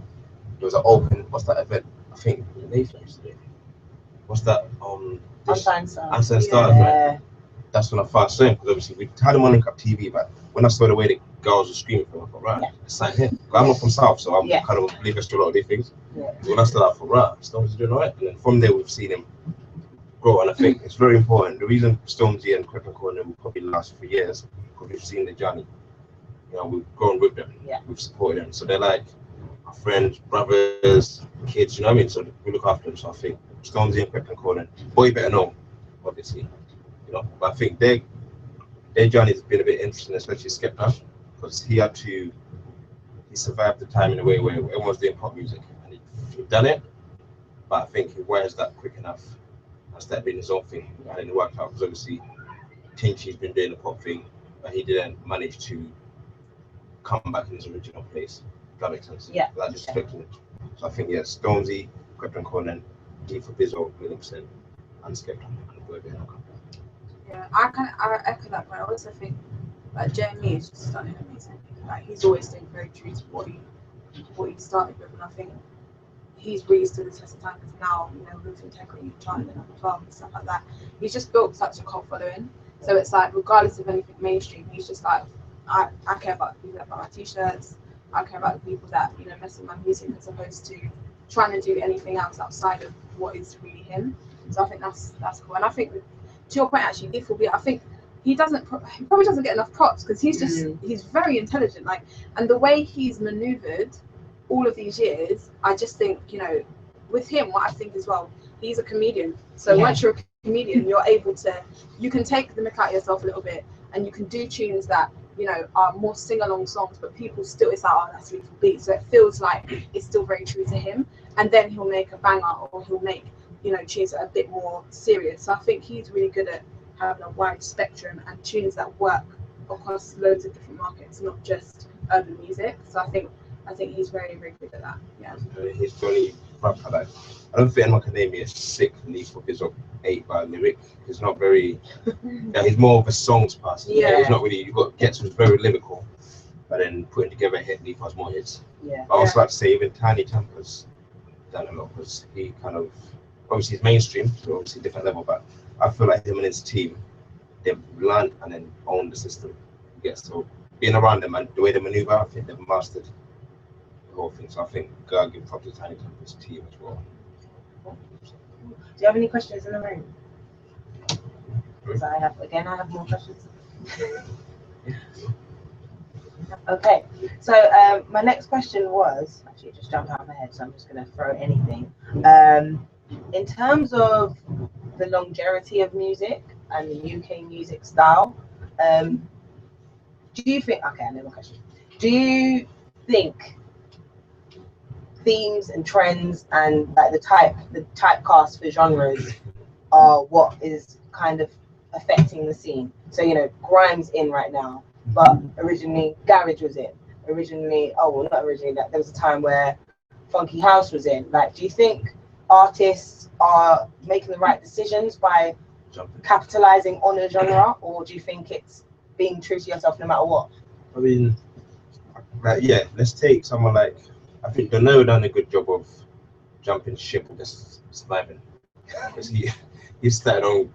there was an open. What's that event? I think Nathan used to do. What's that? Unsigned Stars. Unsigned Stars. Like, that's when I first saw him, because obviously we had him on Link Up TV, but when I saw the way the girls were screaming for him, I thought, right, let's sign him. I'm not from South, so I'm kind of oblivious to a lot of these things. Yeah. When I started out for right, Stormzy doing alright, and then from there we've seen him grow, and I think it's very important. The reason Stormzy and Krypton Conan will probably last for years, because we've seen the journey. We've grown with them, we've supported them, so they're like our friends, brothers, kids. You know what I mean? So we look after them. So I think Stormzy and Krypton Conan, boy better know, obviously. But I think their journey has been a bit interesting, especially Skepta, because he survived the time in a way where everyone was doing pop music, and he done it. But I think he wears that quick enough and started doing his own thing, and then it worked out, because obviously Tinchy's been doing the pop thing, but he didn't manage to come back in his original place. If that makes sense. Yeah. Without disrespecting it. So I think Stormzy, Krypton Conan, Lee for Visual, Williamson, and Skepta, and boy better know. Yeah, I echo that point. I also think like Jeremy is just starting amazing. Like he's always staying very true to what he started with, and I think he's really stood the test of time, because now, you know, with Integrity, charting at number 12 and stuff like that, he's just built such a cult following. So it's like, regardless of anything mainstream, he's just like, I care about the people that buy my t-shirts, I care about the people that, you know, mess with my music, as opposed to trying to do anything else outside of what is really him. So I think that's cool. And I think, to your point, actually, Diff will be, I think he probably doesn't get enough props, because he's just, he's very intelligent, like, and the way he's maneuvered all of these years, I just think, you know, with him, what I think as well, he's a comedian. So once you're a comedian, you're able to, you can take the mick out of yourself a little bit, and you can do tunes that, you know, are more sing-along songs, but people still, it's like, oh, that's a beautiful beat. So it feels like it's still very true to him. And then he'll make a banger, or he'll make, you know, tunes that are a bit more serious. So I think he's really good at having a wide spectrum and tunes that work across loads of different markets, not just urban music. So I think he's very, very good at that. Yeah. He's really rapper. Like, I don't think anyone can name me a sick leaf of his 8-bar lyric. He's not very. Yeah, he's more of a songs person. Yeah. He's not really. You got Gets was very lyrical, but then putting together a hit, Leaf has more hits. Yeah. But I also like to say even Tiny Temper's done a lot, because he kind of, obviously he's mainstream, so obviously different level, but I feel like him and his team, they've learned and then owned the system. So being around them and the way they maneuver, I think they've mastered the whole thing. So I think gotta give props to Tiny Temper's team as well. Do you have any questions in the room? Because I have more questions. Okay, so my next question was, actually it just jumped out of my head, so I'm just going to throw anything. In terms of the longevity of music and the UK music style, do you think, okay, another question. Do you think themes and trends and like the typecast for genres are what is kind of affecting the scene? So, you know, Grime's in right now, but originally Garage was in. Not originally, that there was a time where Funky House was in. Like, do you think artists are making the right decisions by capitalizing on a genre, or do you think it's being true to yourself no matter what? I mean, like, yeah, let's take someone like, I think Dono done a good job of jumping ship and just surviving, because he started on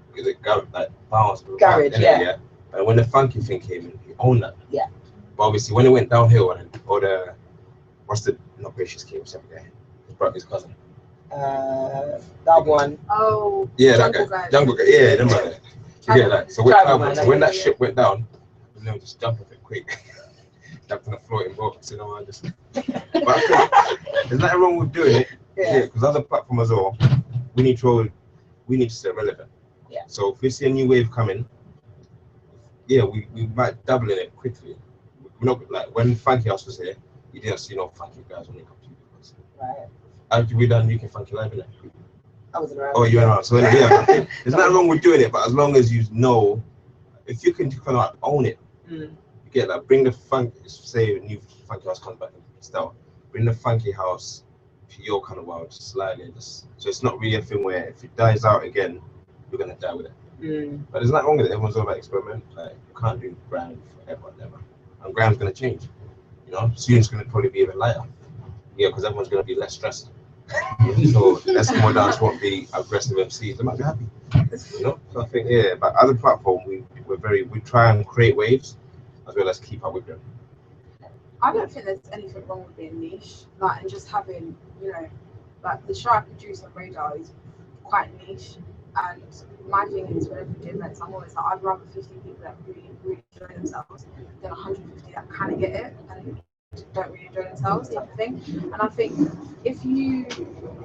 like bounce Garage, yeah. And when the funky thing came in, he owned that. Yeah. But obviously when it went downhill, and what's the not gracious kid, what's that guy? His cousin. That one. Oh, yeah, Jungle that guy. Guy. Jungle Guy, yeah, them like that. Yeah, like, so when that ship went down, they just jumped off it quick. Jumped on the floor in box, you know, I just. But I think there's nothing wrong with doing it. Yeah, because other platforms as well, we need to stay relevant. Yeah. So if we see a new wave coming, yeah, we might double in it quickly. We're not like when Funky House was here, you didn't see no funky guys when they come to you. Right. After we done UK Funky Live, innit? I wasn't around. Oh, you went around. So yeah, I think there's nothing wrong with doing it, but as long as you know, if you can kind of own it, you get like bring the funk. Say a new Funky House comes back in style, bring the Funky House to your kind of world slightly, just so it's not really a thing where if it dies out again, you're gonna die with it. But there's nothing wrong with it. Everyone's all about experiment. Like, you can't do grime forever and ever, and grime's gonna change. You know, soon it's gonna probably be even lighter. Yeah, because everyone's gonna be less stressed. So Eskimo Dance won't be aggressive MCs. They might be happy. You know, so I think but other platform we try and create waves as well as keep up with them. I don't think there's anything wrong with being niche, like, and just having, you know, like the show I produce on Radar is quite niche, and my thing is whenever we do events, I'm always like, I'd rather 50 people that really, really enjoy themselves than 150 that kind of get it and don't really enjoy themselves, type of thing. And I think if you,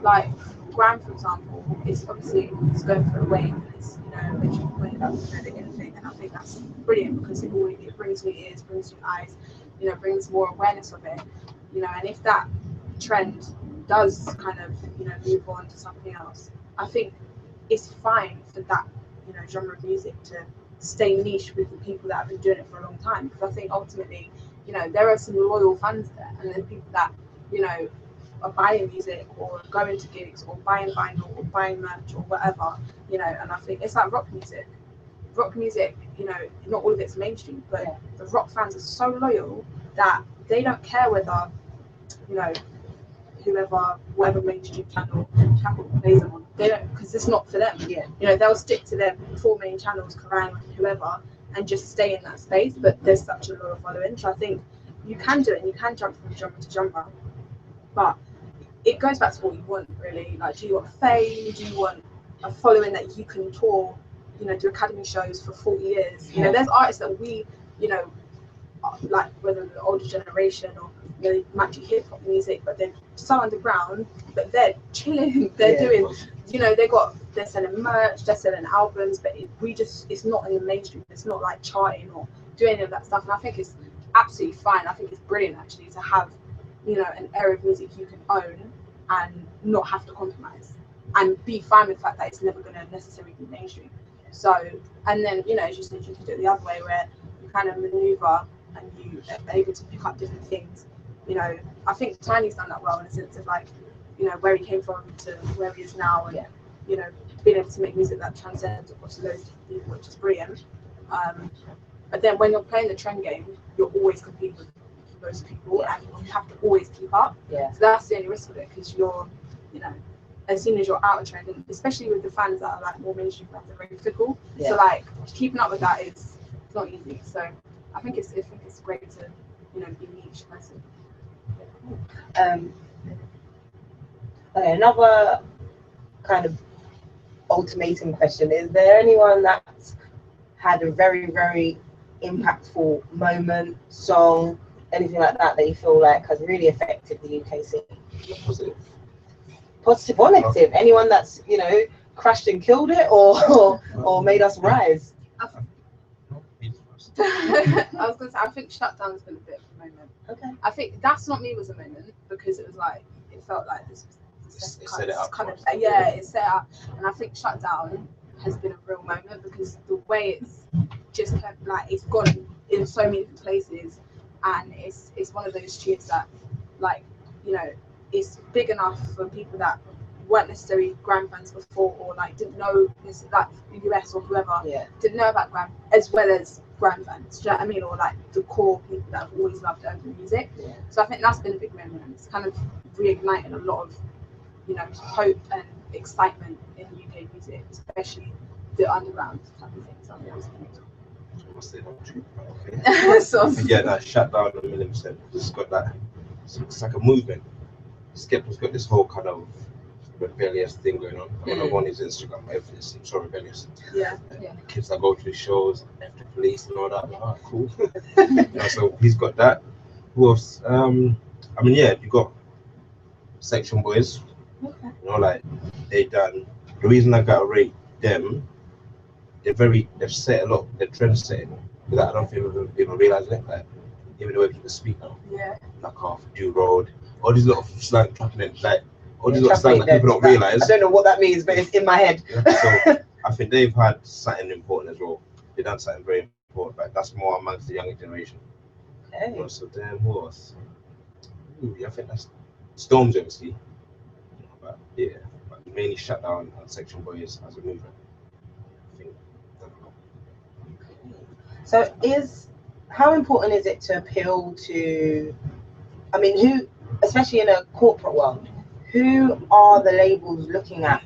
like, Graham, for example, it's obviously it's going for a wave, and it's, you know, when you pointed out the genetic thing, and I think that's brilliant because it brings new ears, brings new eyes, you know, brings more awareness of it, you know. And if that trend does kind of, you know, move on to something else, I think it's fine for that, you know, genre of music to stay niche with the people that have been doing it for a long time, because I think ultimately, you know, there are some loyal fans there, and there's people that, you know, are buying music or going to gigs or buying vinyl or buying merch or whatever, you know. And I think it's like rock music, you know, not all of it's mainstream, but the rock fans are so loyal that they don't care whether, you know, whatever mainstream channel plays them on. They don't, because it's not for them. Yeah. You know, they'll stick to their 4 main channels, Kerrang, whoever, and just stay in that space. But there's such a loyal following, so I think you can do it, and you can jump from genre to genre. But it goes back to what you want, really. Like, do you want fame? Do you want a following that you can tour, you know, do academy shows for 40 years? You know, there's artists that we, you know, like whether the older generation or, you know, might do hip hop music, but they're so underground, but they're chilling. They're doing, you know, they're selling merch, they're selling albums, but it's not in the mainstream. It's not like charting or doing any of that stuff. And I think it's absolutely fine. I think it's brilliant actually to have, you know, an era of music you can own and not have to compromise and be fine with the fact that it's never going to necessarily be mainstream. So, and then, you know, as you said, you can do it the other way where you kind of maneuver and you are able to pick up different things. You know, I think Tiny's done that well in the sense of, like, you know, where he came from to where he is now, and you know, being able to make music that transcends across loads of people, which is brilliant. But then when you're playing the trend game, you're always competing with those people, and you have to always keep up. So that's the only risk of it, because you're, you know, as soon as you're out of trend, and especially with the fans that are like more mainstream fans, are very fickle. So like keeping up with that is not easy. So I think it's great to, you know, be niche person. Okay, another kind of ultimatum question: is there anyone that's had a very, very impactful moment, song, anything like that you feel like has really affected the UK scene? Positive or negative? Anyone that's, you know, crashed and killed it, or made us rise? I was gonna say, I think Shutdown's been a bit of a moment. Okay. I think That's Not Me was a moment, because it was like, it felt like this was It set it up. it set up. And I think Shutdown has been a real moment, because the way it's just like, it's gone in so many different places, and it's one of those tunes that, like, you know, it's big enough for people that weren't necessarily Gram fans before, or like didn't know this, like US or whoever didn't know about Gram, as well as Gram fans. Do you know what I mean? Or like the core people that have always loved urban music. So I think that's been a big moment, and it's kind of reignited a lot of, you know, hope and excitement in UK music, especially the underground type of things. I think that's That Shutdown 1,000,000%. It's got that. It's like a movement. Skepta's got this whole kind of rebellious thing going on. I'm on his Instagram, everything seems so rebellious. Kids that go to the shows, F the police and all that. Oh, cool. You know, so he's got that. Who else? I mean, you got Section Boys. You know, like they done. The reason I gotta rate them, they've set a lot. They're trend setting. That I don't think people even realize it. Like even the way people speak now. Like off Dew Road. All these little slang trapping, like all these little slang that people don't realize. I don't know what that means, but it's in my head. So I think they've had something important as well. They've done something very important. Like that's more amongst the younger generation. Okay. So then who else? I think that's Storms, obviously. But but mainly Shutdown and Section Boys as a movement. I think. So how important is it to appeal to, I mean, who, especially in a corporate world, who are the labels looking at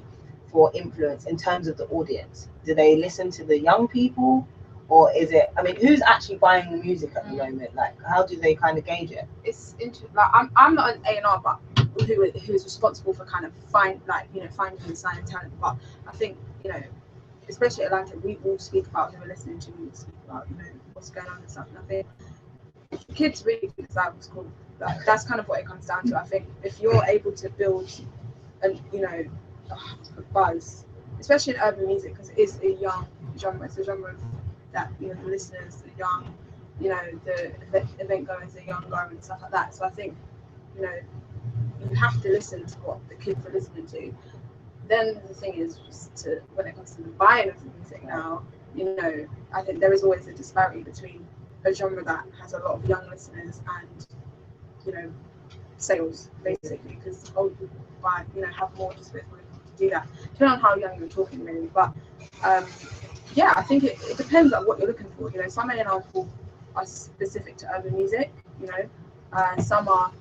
for influence in terms of the audience? Do they listen to the young people, or is it, I mean, who's actually buying the music at the moment? Like, how do they kind of gauge it? It's interesting. Like, I'm not an A&R, but who is responsible for kind of finding and signing talent. But I think, you know, especially Atlanta, we all speak about who we're listening to, we speak about, you know, what's going on and stuff. And I think kids really think that was cool. Like, that's kind of what it comes down to. I think if you're able to build a buzz, especially in urban music, because it is a young genre. It's a genre that, you know, the listeners are young, you know, the event goers are younger and stuff like that. So I think, you know, you have to listen to what the kids are listening to. Then the thing is, when it comes to the buying of the music now, you know, I think there is always a disparity between a genre that has a lot of young listeners and, you know, sales, basically, because old people buy, you know, have more disposable income to do that, depending on how young you're talking, really. But I think it depends on what you're looking for. You know, some A&R are specific to urban music, you know, some are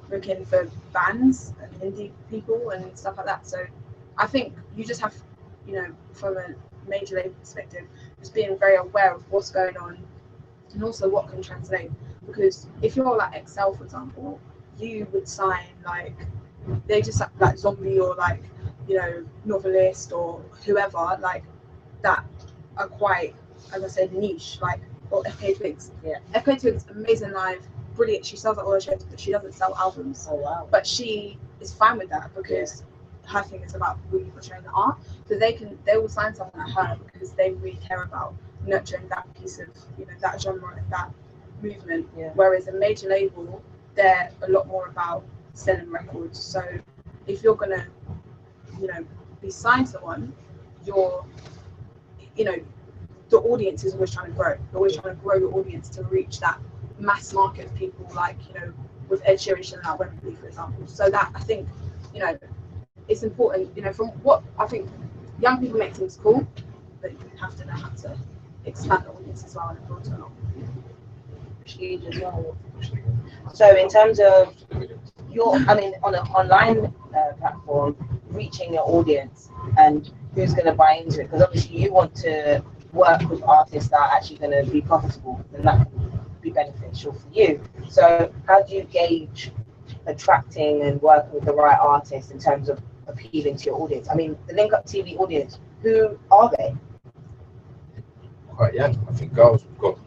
looking for bands and indie people and stuff like that. So I think you just have, you know, from a major label perspective, just being very aware of what's going on and also what can translate. Because if you're like Excel, for example, you would sign like, they just like Zombie or like, you know, Novelist or whoever, like that are quite, as I said, niche, like, or FK Twigs. Yeah. FK Twigs, amazing live, brilliant. She sells out all her shows, but she doesn't sell albums. Oh wow. But she is fine with that because her thing is about really portraying the art. So they will sign someone like her because they really care about nurturing that piece of, you know, that genre and that movement. Yeah. Whereas a major label, they're a lot more about selling records. So if you're gonna, you know, be signed to one, you're, you know, the audience is always trying to grow. You're always trying to grow your audience to reach that mass market of people, like, you know, with Ed Sheeran and that Wembley, for example. So that, I think, you know, it's important, you know, from what I think young people make things cool, but you have to know how to expand the audience as well and approach it along. Huge as well. So in terms of your, I mean, on an online platform, reaching your audience and who's going to buy into it, because obviously you want to work with artists that are actually going to be profitable and that can be beneficial for you. So how do you gauge attracting and working with the right artists in terms of appealing to your audience? I mean, the Link Up TV audience, who are they? Quite young. I think girls have got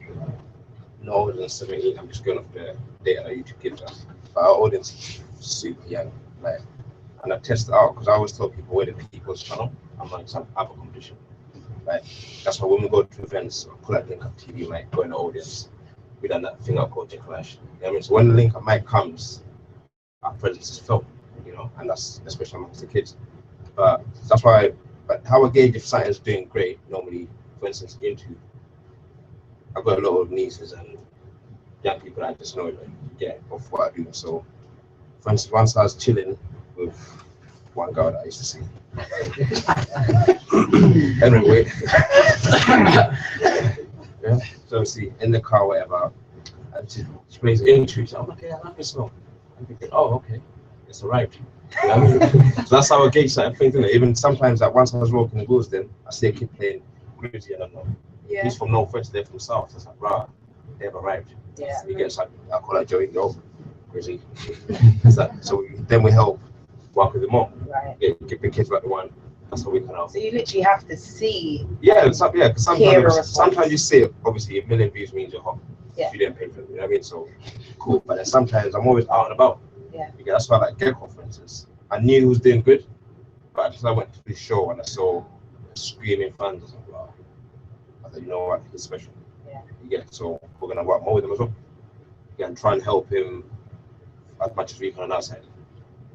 no older than 17. I'm just going off the data that YouTube gives us. But our audience is super young. Like, and I test it out because I always tell people where the people's channel, I'm like some other competition. Like, that's why when we go to events, I pull out Link Up TV, might go in the audience. We done that thing up called Jacklash. You know what I mean? So when the Link Up mic comes, our presence is felt, you know, and that's especially amongst the kids. But that's why, but how I gauge if something's doing great, normally, for instance, into, I've got a lot of nieces and young people that I just know, like, yeah, of what I do. So, for instance, once I was chilling with one girl that I used to see. Anyway, yeah, so see, in the car, whatever, and she plays intro. So I'm like, yeah, I like this song. I'm thinking, oh, okay, it's arrived. You know what I mean? So that's how I gauge certain things, isn't it? Even sometimes, like once I was walking the woods, then I see a kid playing Grizzy, and I know he's from Northwest, they're from South. So it's like, rah, they've arrived. Yeah. He gets like, I call that Joey, yo, Grizzy. So then we help work with them more. Right. Give the kids like the one. That's how we can help. So you literally have to see. Yeah, because sometimes you see it, obviously a million views means you're hot. Yeah. If you didn't pay for it, you know what I mean? So cool. But then sometimes I'm always out and about. Yeah. That's why I like Gecko, for instance. I knew he was doing good, but because I went to this show and I saw screaming fans, I was like, wow. I thought, you know what, he's special. Yeah. You get it? So we're gonna work more with him as well. Yeah, and try and help him as much as we can on our side.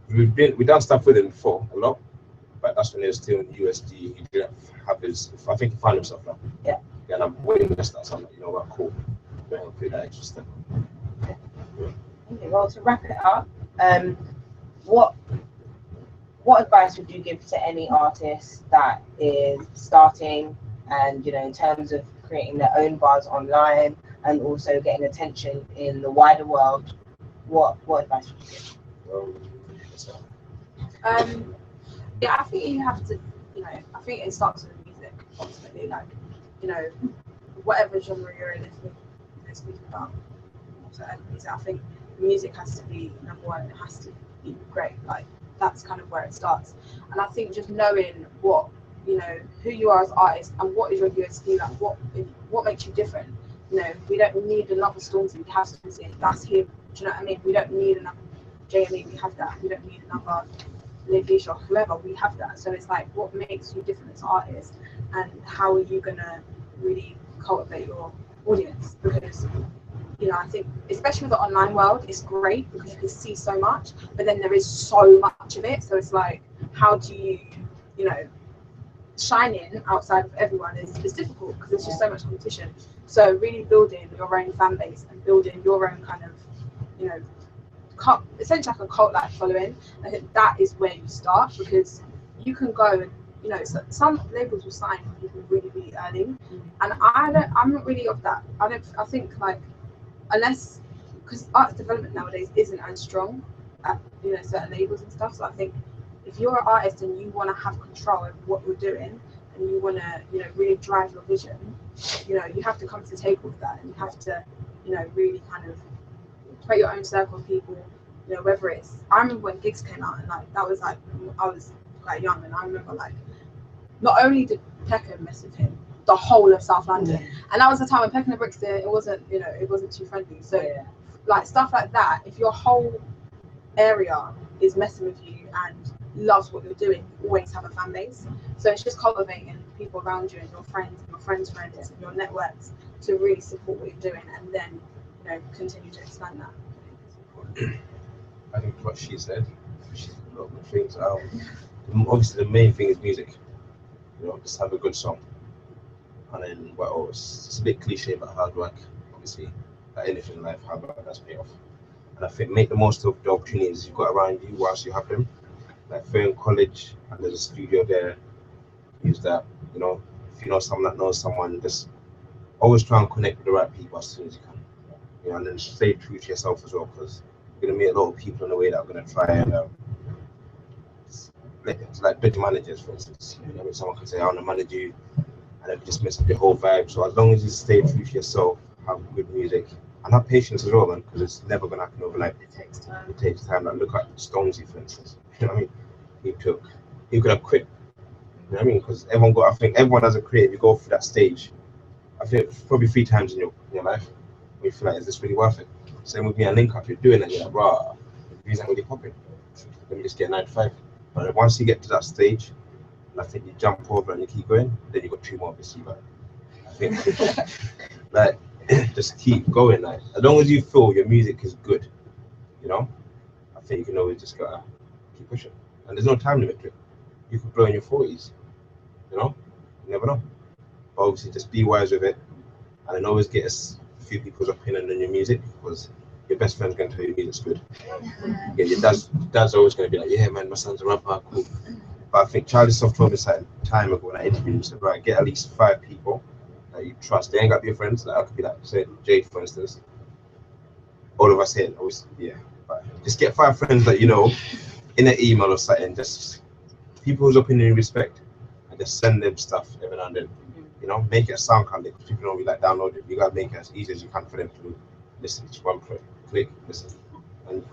We've done stuff with him before a lot, but that's when he was still in USD. He didn't have his. I think he found himself now. Yeah. And I'm waiting to start. So I'm like, you know what, cool. We're gonna do that extra step. Okay, well, to wrap it up, what advice would you give to any artist that is starting and, you know, in terms of creating their own buzz online and also getting attention in the wider world? What advice would you give? Yeah, I think you have to, you know, I think it starts with music ultimately. Like, you know, whatever genre you're in, if you're speaking about music, I think music has to be number one. It has to be great. Like, that's kind of where it starts. And I think just knowing what, you know, who you are as an artist and what is your USP, like what makes you different. You know, we don't need another Stormzy. We have Stormzy. That's him. Do you know what I mean? We don't need another JME. We have that. We don't need another Liddish or whoever. We have that. So it's like, what makes you different as an artist, and how are you gonna really cultivate your audience? Because, you know, I think especially with the online world, it's great because you can see so much, but then there is so much of it. So it's like, how do you, you know, shining outside of everyone is difficult because there's just so much competition. So really building your own fan base and building your own kind of, you know, essentially like a cult-like following. I think that is where you start, because you can go and, you know, some labels will sign people really early, and I'm not really of that. I think like, unless, because arts development nowadays isn't as strong, you know, certain labels and stuff. So I think if you're an artist and you want to have control over what you're doing and you want to, you know, really drive your vision, you know, you have to come to the table with that, and you have to, you know, really kind of create your own circle of people, you know, whether it's, I remember when gigs came out, and like that was like, I was quite young, and I remember like, not only did Peckham mess with him, the whole of South London, and that was the time when Peckham and Brixton, it wasn't, you know, it wasn't too friendly. So like stuff like that, if your whole area is messing with you and loves what you're doing, you always have a fan base. So it's just cultivating people around you and your friends and your friends' friends and your networks to really support what you're doing, and then, you know, continue to expand that. I think what she said, she's a lot of good things. Obviously the main thing is music. You know, just have a good song. And then what else? It's a bit cliche about hard work, obviously. Like anything in life, hard work does pay off. And I think make the most of the opportunities you've got around you whilst you have them. Like if you're in college and there's a studio there, use that. You know, if you know someone that knows someone, just always try and connect with the right people as soon as you can. You know, and then stay true to yourself as well, because you're gonna meet a lot of people in the way that are gonna try and like dirty managers, for instance. You know, someone can say, "I want to manage you," and it just mess up your whole vibe. So as long as you stay true to yourself, have good music, and have patience as well, man, because it's never gonna happen overnight. It takes time. It takes time. Like look at Stormzy, for instance. You know what I mean? He could have quit. You know what I mean? Because I think everyone as a creative, you go through that stage. I think probably 3 times in your life, where you feel like, is this really worth it? Same with me and Link Up, you're doing it, you're like, rah, the views ain't really popping. Let me just get 9 to 5. But once you get to that stage, and I think you jump over and you keep going, then you got 2 more this year. I think like just keep going. Like as long as you feel your music is good, you know, I think you can always just gotta keep pushing. And there's no time limit to it. You could blow in your 40s, you know, you never know. But obviously just be wise with it, and then always get a few people's opinion on your music, because your best friend's going to tell you your music's good. Yeah, your dad's always going to be like, yeah man, my son's a rapper, cool. But I think Charlie Soft told me some time ago when I interviewed him, he said, right, get at least 5 people that you trust. They ain't got to be your friends. Like I could be like, say Jade, for instance. All of us here, always, yeah. But just get 5 friends that you know in an email or something, just people whose opinion you respect, and just send them stuff every now and then. You know, make it a SoundCloud link. People don't really like download it. You gotta make it as easy as you can for them to listen. Just one click, listen, and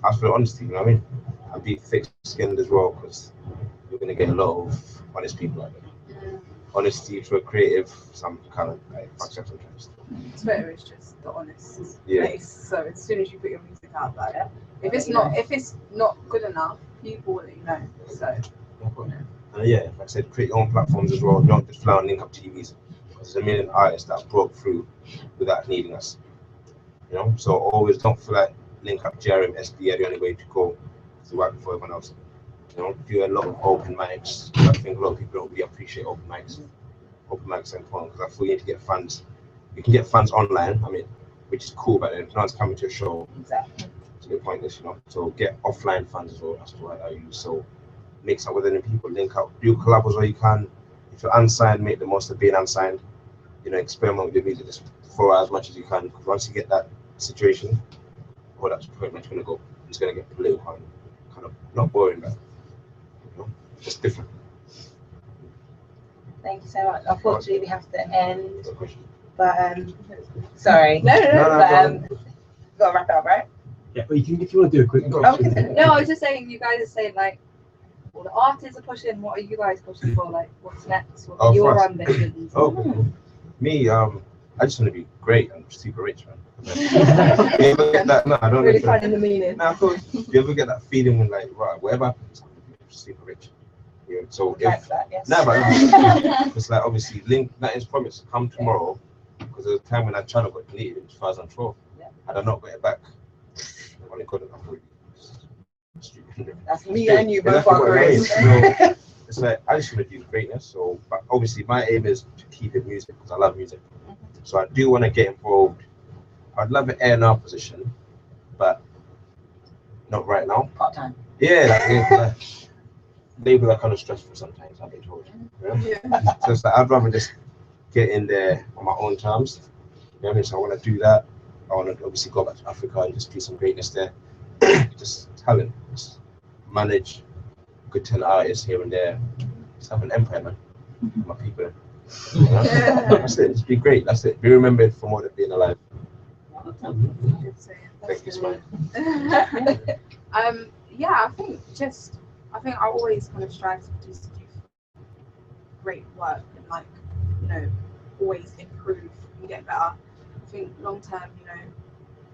ask for honesty. You know what I mean? And be thick-skinned as well, because you're gonna get a lot of honest people out there. Honesty for a creative, some kind of like fucks up sometimes. Twitter is just the honest Yeah. place. So as soon as you put your music out, like if it's not good enough, people will let you know. So And yeah, like I said, create your own platforms as well. Don't just fly on Link Up TVs, because there's a million artists that broke through without needing us. You know, so always don't feel like Link Up, JRM, SB are the only way to go to work for everyone else. You know, do a lot of open mics. I think a lot of people don't really appreciate open mics. Open mics are important, because I feel you need to get fans. You can get fans online, I mean, which is cool, but then if no one's coming to a show, Exactly. it's a bit pointless, you know. So get offline fans as well. That's the word I use. So mix up with any people, link up, do collabs where you can. If you're unsigned, make the most of being unsigned. You know, experiment with your music, just throw out as much as you can. Because once you get that situation, well, that's pretty much gonna go. It's gonna get political and kind of not boring, but you know, just different. Thank you so much. Unfortunately, we have to end, No question. but sorry. No, But gotta wrap it up, right? Yeah, but you can, if you want to do a quick. Okay. No, I was just saying, you guys are saying like, well, the artists are pushing. What are you guys pushing for? Like, what's next? What are your ambitions? Oh, me, I just want to be great and super rich, man. You ever get that? No, I don't Really know. finding the meaning. Nah, of course. You ever get that feeling when, like, right, whatever happens, I'm gonna be super rich. Yeah, so Like if that, yes. nah, but it's like obviously Link that is promised come tomorrow, because there's a time when that channel got deleted in 2012. Yeah. Had I not got it back, when it couldn't have really stupid. That's me and you both Exactly are what I mean. great. So, it's like I just want to do greatness. So, but obviously my aim is to keep it music, because I love music. So I do want to get involved. I'd love an A&R position, but not right now. Part time. Yeah, like labels are kind of stressful sometimes, I've been told. Yeah? So it's like I'd rather just get in there on my own terms. You know what I mean? So I want to do that. I want to obviously go back to Africa and just do some greatness there. just talent, just manage good talent artists here and there. Just have an empire, man. My people. You know? That's it. Just be great. That's it. Be remembered for more than being alive. Thank you, Smile. Yeah, I think I always kind of strive to do great work and like, you know, always improve and get better. I think long term, you know,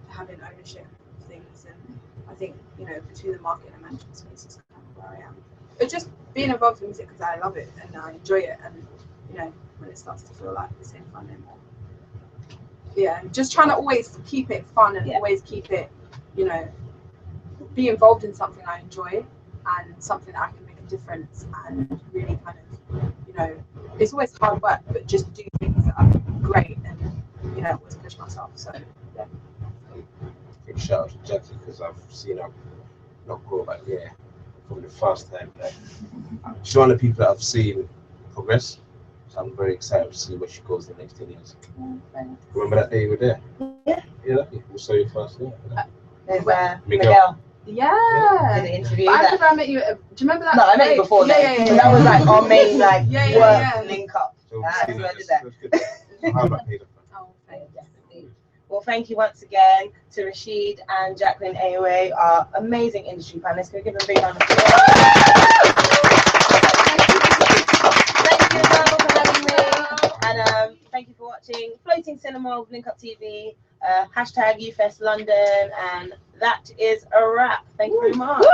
having ownership of things, and I think, you know, between the market and management space is kind of where I am. But just being involved in music because I love it and I enjoy it, and you know, when it starts to feel like the same fun anymore. Yeah, just trying to always keep it fun and always keep it, you know, be involved in something I enjoy and something that I can make a difference and really kind of, you know, it's always hard work, but just do things that are great and, you know, always push myself. So, yeah. Big shout out to Jackie because I've seen her not grow back here from the first time. Like, she's one of the people that I've seen progress. So I'm very excited to see where she goes the next 10 years. Remember that day you were there? Yeah. Yeah, we saw you first there. There's Miguel. Yeah. Did the interview. But I remember I met you. Do you remember that? No, I met you before then. Yeah. So that was like our main like work link up. So That's see, where I did that. that's good. So how about Peter? Oh, thanks. Definitely. Well, thank you once again to Rashid and Jacqueline AOA, our amazing industry panelists. Can we give them a big round of applause? Thank you, Mel, for having me. And thank you for watching Floating Cinema with Link Up TV, hashtag UFest London. And that is a wrap. Thank you very much.